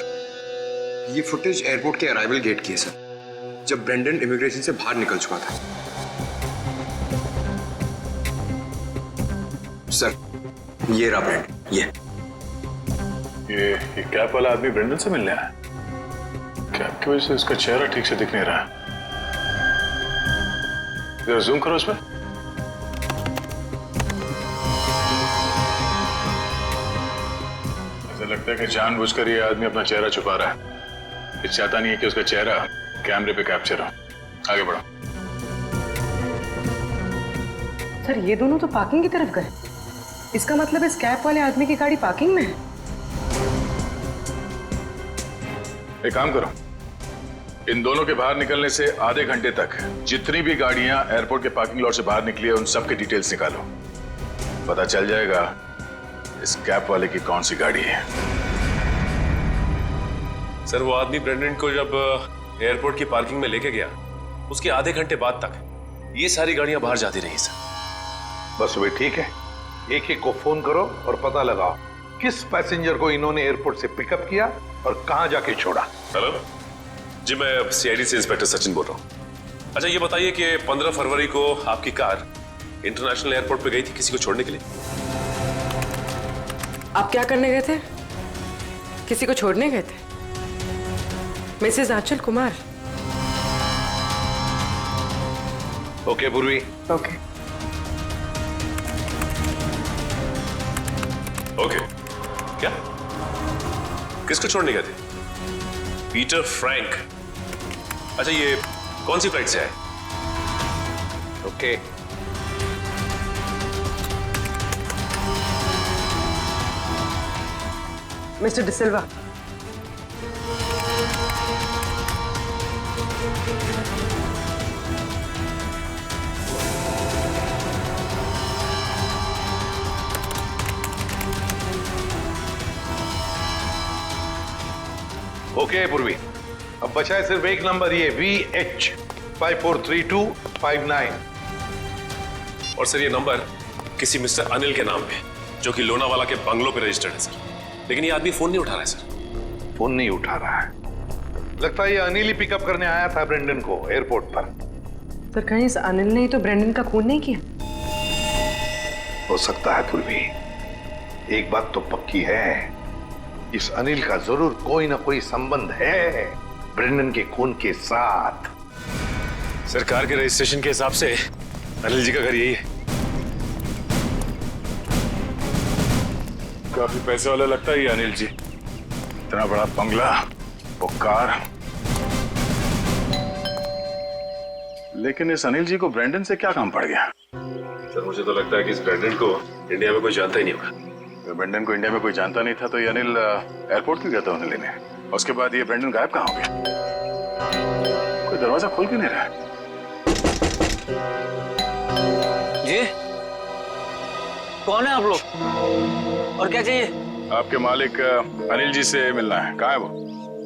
ये फुटेज एयरपोर्ट के अराइवल गेट की है सर, जब ब्रेंडन इमिग्रेशन से बाहर निकल चुका था। सर, ये रहा ब्रेंडन, ये कैप वाला आदमी ब्रेंडन से मिलने आया? कैप की वजह से उसका चेहरा ठीक से दिख नहीं रहा है। जरा जूम करो उसमें। ऐसा लगता है कि जानबूझकर ये आदमी अपना चेहरा छुपा रहा है। ये चाहता नहीं है कि उसका चेहरा कैमरे पे कैप्चर हो। आगे बढ़ो। सर, ये दोनों तो पार्किंग की तरफ गए। इसका मतलब इस कैप वाले आदमी की गाड़ी पार्किंग में है। एक काम करो, इन दोनों के बाहर निकलने से आधे घंटे तक जितनी भी गाड़ियां एयरपोर्ट के पार्किंग लॉट से बाहर निकली है उन सब के डिटेल्स निकालो। पता चल जाएगा इस कैप वाले की कौन सी गाड़ी है। सर, वो आदमी ब्रेंडन को जब एयरपोर्ट की पार्किंग में लेके गया, उसके आधे घंटे बाद तक ये सारी गाड़ियां बाहर जाती रही सर। बस वे ठीक है, एक एक को फोन करो और पता लगाओ किस पैसेंजर को इन्होंने एयरपोर्ट से पिकअप किया और कहां जाके छोड़ा। हेलो जी, मैं सीआईडी से इंस्पेक्टर सचिन बोल रहा हूँ। अच्छा, ये बताइए कि 15 फरवरी को आपकी कार इंटरनेशनल एयरपोर्ट पे गई थी किसी को छोड़ने के लिए? आप क्या करने गए थे? किसी को छोड़ने गए थे? मिसेस आंचल कुमार। ओके पूर्वी। Okay okay. क्या? किसको छोड़ने गए थे? Peter Frank. अच्छा, ये कौन सी फ्लाइट से है? ओके। मिस्टर डिसिल्वा। ओके पूर्वी, अब बचा है सिर्फ एक नंबर, ये VH543259। और सर ये नंबर किसी मिस्टर अनिल के नाम पे, जो कि लोनावाला के बंगलों पे रजिस्टर्ड है सर। लेकिन ये आदमी फोन नहीं उठा रहा है सर। फोन नहीं उठा रहा है? लगता है ये अनिल ही पिकअप करने आया था ब्रेंडन को एयरपोर्ट पर। सर कहीं इस अनिल ने ही तो ब्रेंडन का खून नहीं किया? हो सकता है पूर्वी, एक बात तो पक्की है, इस अनिल का जरूर कोई ना कोई संबंध है ब्रेंडन के खून के साथ। सरकार के रजिस्ट्रेशन के हिसाब से अनिल जी का घर यही है। काफी पैसे वाला लगता है ये अनिल जी, इतना बड़ा बंगला, वो कार। लेकिन इस अनिल जी को ब्रेंडन से क्या काम पड़ गया? सर मुझे तो लगता है कि इस ब्रेंडन को इंडिया में कोई जानता ही नहीं होगा। ब्रेंडन को इंडिया में कोई जानता नहीं था तो ये अनिल एयरपोर्ट क्यों गया था उन्हें लेने? उसके बाद ये ब्रेंडन गायब कहाँ हो गया? कोई दरवाजा खोल क्यों नहीं रहा? जी कौन है आप लोग और क्या चाहिए? आपके मालिक अनिल जी से मिलना है। कहाँ है वो?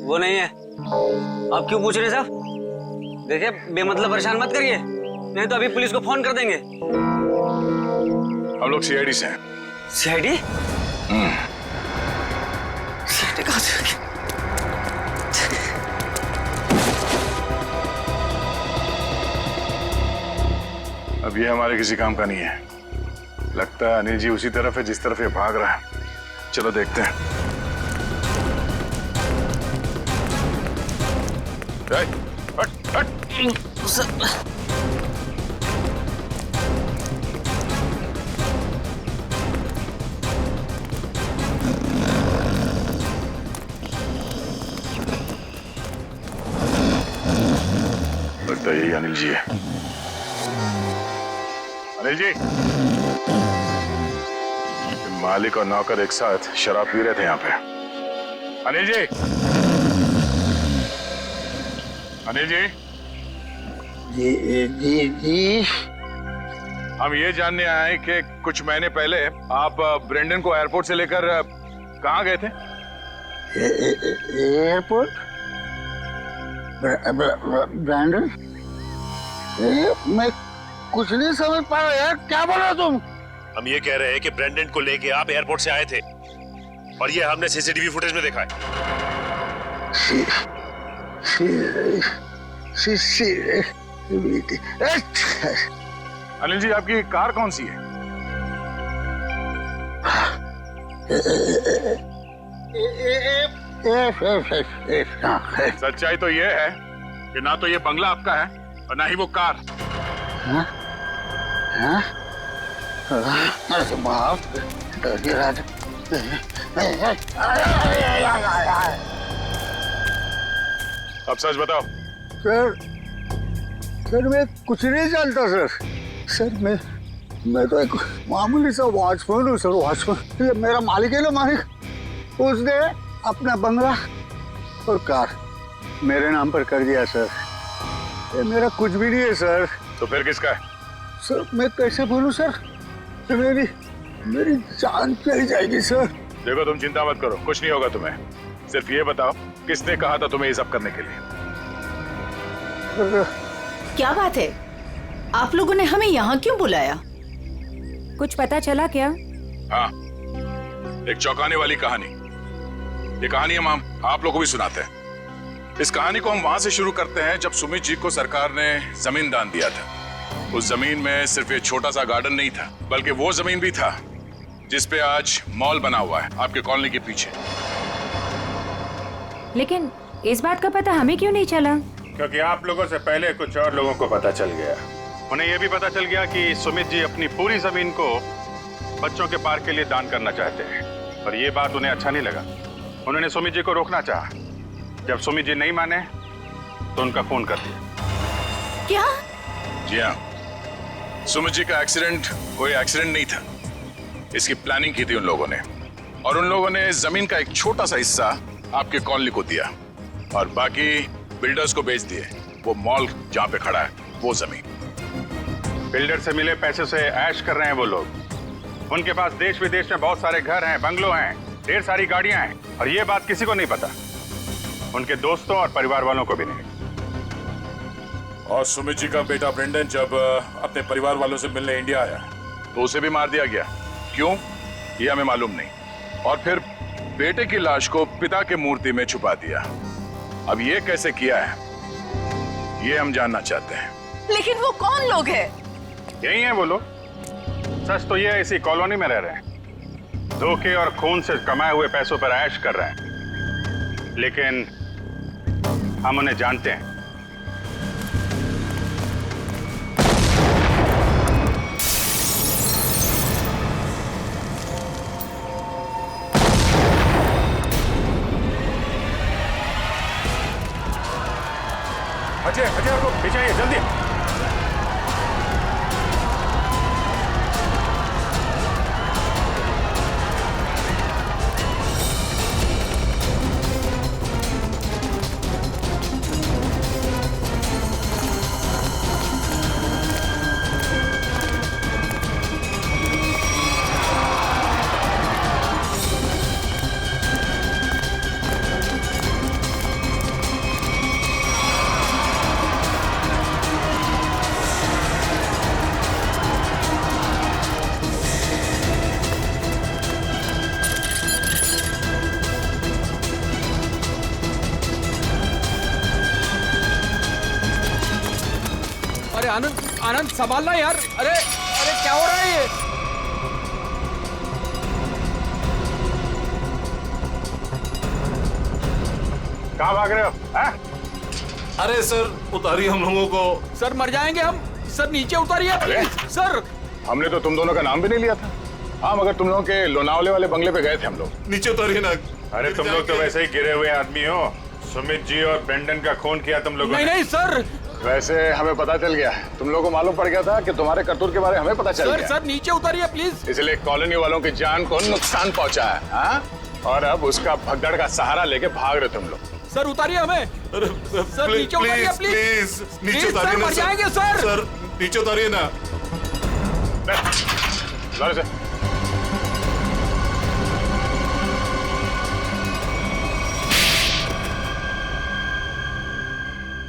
वो नहीं है। आप क्यों पूछ रहे साहब? देखिए बेमतलब परेशान मत करिए, नहीं तो अभी पुलिस को फोन कर देंगे। हम लोग सीआईडी से हैं। सीआईडी? सीआईडी कहाँ से? अब ये हमारे किसी काम का नहीं है। लगता है अनिल जी उसी तरफ है जिस तरफ ये भाग रहा है। चलो देखते हैं। हट, हट। लगता है यही अनिल जी है। अनिल जी, मालिक और नौकर एक साथ शराब पी रहे थे यहाँ पे। अनिल जी, अनिल जी, जी। हम ये जानने आए कि कुछ महीने पहले आप ब्रेंडन को एयरपोर्ट से लेकर कहाँ गए थे? एयरपोर्ट? ब्रेंडन? मैं कुछ नहीं समझ पा रहा यार, क्या बोल रहे हो तुम? हम ये कह रहे हैं कि ब्रेंडन को लेके आप एयरपोर्ट से आए थे और ये हमने सीसीटीवी फुटेज में देखा है। अनिल जी, आपकी कार कौन सी है? सच्चाई तो ये है कि ना तो ये बंगला आपका है और ना ही वो कार। बाप, अब सच बताओ। सर मैं कुछ नहीं जानता सर मैं तो एक मामूली सा वॉचमैन हूँ सर, वॉचमैन। ये मेरा मालिक है ना, मालिक, उसने अपना बंगला और कार मेरे नाम पर कर दिया सर। ये मेरा कुछ भी नहीं है सर। तो फिर किसका है? सर मैं कैसे बोलूं सर, मेरी जान चली जाएगी सर। देखो तुम चिंता मत करो, कुछ नहीं होगा तुम्हें। सिर्फ ये बताओ किसने कहा था तुम्हें ये सब करने के लिए? क्या बात है, आप लोगों ने हमें यहाँ क्यों बुलाया? कुछ पता चला क्या? हाँ, एक चौंकाने वाली कहानी। ये कहानी हम आप लोगों को भी सुनाते हैं। इस कहानी को हम वहां से शुरू करते हैं जब सुमित जी को सरकार ने जमीन दान दिया था। उस जमीन में सिर्फ एक छोटा सा गार्डन नहीं था, बल्कि वो जमीन भी था जिसपे आज मॉल बना हुआ है आपके कॉलोनी के पीछे। लेकिन इस बात का पता हमें क्यों नहीं चला? क्योंकि आप लोगों से पहले कुछ और लोगों को पता चल गया। उन्हें यह भी पता चल गया कि सुमित जी अपनी पूरी जमीन को बच्चों के पार्क के लिए दान करना चाहते हैं, और ये बात उन्हें अच्छा नहीं लगा। उन्होंने सुमित जी को रोकना चाहा। जब सुमित जी नहीं माने तो उनका खून कर दिया। क्या? जी हाँ, सुमित जी का एक्सीडेंट कोई एक्सीडेंट नहीं था। इसकी प्लानिंग की थी उन लोगों ने, और उन लोगों ने जमीन का एक छोटा सा हिस्सा आपके कॉलोनी को दिया और बाकी बिल्डर्स को बेच दिए। वो मॉल जहाँ पे खड़ा है वो जमीन। बिल्डर से मिले पैसे से ऐश कर रहे हैं वो लोग। उनके पास देश विदेश में बहुत सारे घर हैं, बंगलो हैं, ढेर सारी गाड़ियां हैं, और ये बात किसी को नहीं पता। उनके दोस्तों और परिवार वालों को भी नहीं। और सुमित जी का बेटा ब्रेंडन जब अपने परिवार वालों से मिलने इंडिया आया तो उसे भी मार दिया गया। क्यों, ये हमें मालूम नहीं। और फिर बेटे की लाश को पिता के मूर्ति में छुपा दिया। अब ये कैसे किया है, ये हम जानना चाहते हैं। लेकिन वो कौन लोग हैं? यही है वो लोग। सच तो ये इसी कॉलोनी में रह रहे हैं, धोखे और खून से कमाए हुए पैसों पर ऐश कर रहे हैं, लेकिन हम उन्हें जानते हैं। अजय, अजय को पीछे आइए जल्दी। आनंद, आनंद संभालना यार। अरे अरे क्या हो रहा है ये? कहाँ भाग रहे हो? अरे सर उतारिए हम लोगों को। सर मर जाएंगे हम। सर नीचे उतारिए प्लीज। सर हमने तो तुम दोनों का नाम भी नहीं लिया था। हाँ, मगर तुम लोगों के लोनावले वाले बंगले पे गए थे हम लोग। नीचे उतारिए ना। अरे तुम लोग तो वैसे ही गिरे हुए आदमी हो। सुमित जी और ब्रेंडन का खून किया तुम लोगों ने। नहीं सर, वैसे हमें पता चल गया, तुम लोगों को मालूम पड़ गया था कि तुम्हारे करतूत के बारे में हमें पता चल गया। सर नीचे उतारिए प्लीज। इसलिए कॉलोनी वालों की जान को नुकसान पहुंचा है। हाँ? और अब उसका भगदड़ का सहारा लेके भाग रहे तुम लोग। सर उतारिए हमें। सर नीचे उतारिए प्लीज। नीचे उतारिए ना मर जाएंगे सर। सर नीचे उतारिए ना।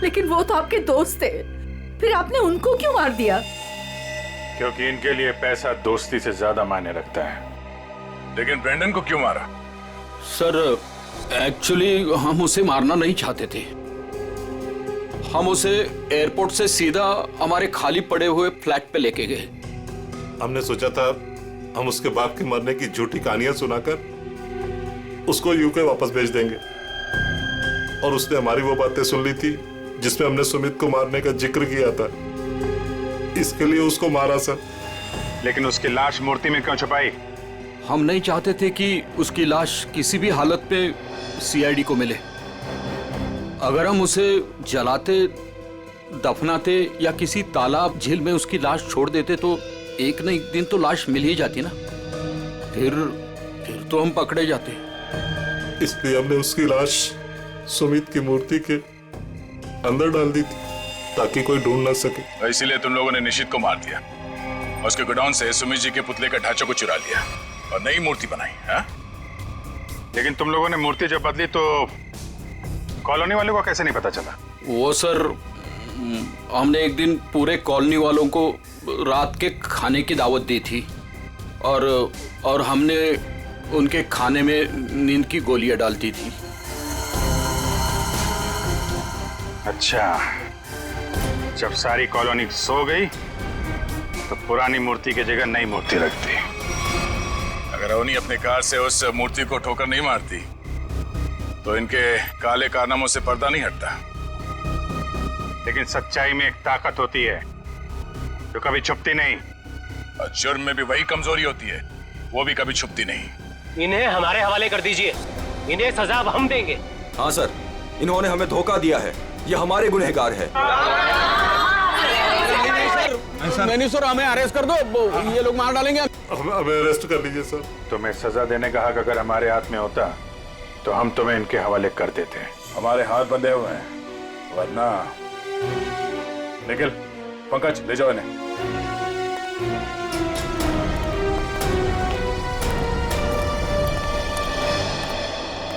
लेकिन वो तो आपके दोस्त थे, फिर आपने उनको क्यों मार दिया? क्योंकि इनके लिए पैसा दोस्ती से ज्यादा मायने रखता है। लेकिन ब्रेंडन को क्यों मारा? सर एक्चुअली हम उसे मारना नहीं चाहते थे। हम उसे एयरपोर्ट से सीधा हमारे खाली पड़े हुए फ्लैट पे लेके गए। हमने सोचा था हम उसके बाप के मरने की झूठी कहानियां सुनाकर उसको यूके वापस भेज देंगे, और उसने हमारी वो बातें सुन ली थी जिसमें हमने सुमित को मारने का जिक्र किया था। इसके लिए उसको मारा सर। लेकिन उसकी लाश मूर्ति में क्यों छुपाई? हम नहीं चाहते थे कि उसकी लाश किसी भी हालत में सीआईडी को मिले। अगर हम उसे जलाते, दफनाते या किसी तालाब झील में उसकी लाश छोड़ देते तो एक न एक दिन तो लाश मिल ही जाती ना। फिर तो हम पकड़े जाते। इसलिए हमने उसकी लाश सुमित की मूर्ति के अंदर डाल दी थी ताकि कोई ढूंढ ना सके। इसीलिए तुम लोगों ने निशित को मार दिया और उसके गोडाउन से सुमित जी के पुतले का ढांचा को चुरा लिया और नई मूर्ति बनाई। हाँ? लेकिन तुम लोगों ने मूर्ति जब बदली तो कॉलोनी वालों को कैसे नहीं पता चला? वो सर, हमने एक दिन पूरे कॉलोनी वालों को रात के खाने की दावत दी थी और हमने उनके खाने में नींद की गोलियां डाल दी थी। अच्छा, जब सारी कॉलोनी सो गई तो पुरानी मूर्ति की जगह नई मूर्ति रख दी। अगर अवनी अपने कार से उस मूर्ति को ठोकर नहीं मारती तो इनके काले कारनामों से पर्दा नहीं हटता। लेकिन सच्चाई में एक ताकत होती है जो कभी छुपती नहीं। और जुर्म में भी वही कमजोरी होती है, वो भी कभी छुपती नहीं। इन्हें हमारे हवाले कर दीजिए, इन्हें सजा अब हम देंगे। हाँ सर, इन्होंने हमें धोखा दिया है, ये हमारे गुनहगार है। नहीं सर, हमें अरेस्ट कर दो, ये लोग मार डालेंगे। हमें अरेस्ट कर लीजिए सर। तुम्हें सजा देने का हक अगर हमारे हाथ में होता तो हम तुम्हें इनके हवाले कर देते। हमारे हाथ बंधे हुए हैं, वरना निखिल, पंकज ले जाओ इन्हें।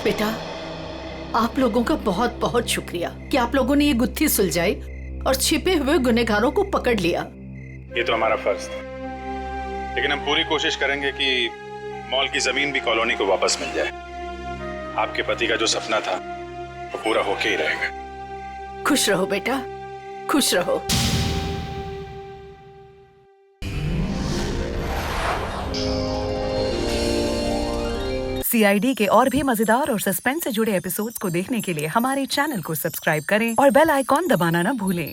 बेटा, आप लोगों का बहुत बहुत शुक्रिया कि आप लोगों ने ये गुत्थी सुलझाई और छिपे हुए गुनहगारों को पकड़ लिया। ये तो हमारा फर्ज था, लेकिन हम पूरी कोशिश करेंगे कि मॉल की जमीन भी कॉलोनी को वापस मिल जाए। आपके पति का जो सपना था वो पूरा होके ही रहेगा। खुश रहो बेटा, खुश रहो। CID के और भी मजेदार और सस्पेंस से जुड़े एपिसोड्स को देखने के लिए हमारे चैनल को सब्सक्राइब करें और बेल आइकॉन दबाना ना भूलें।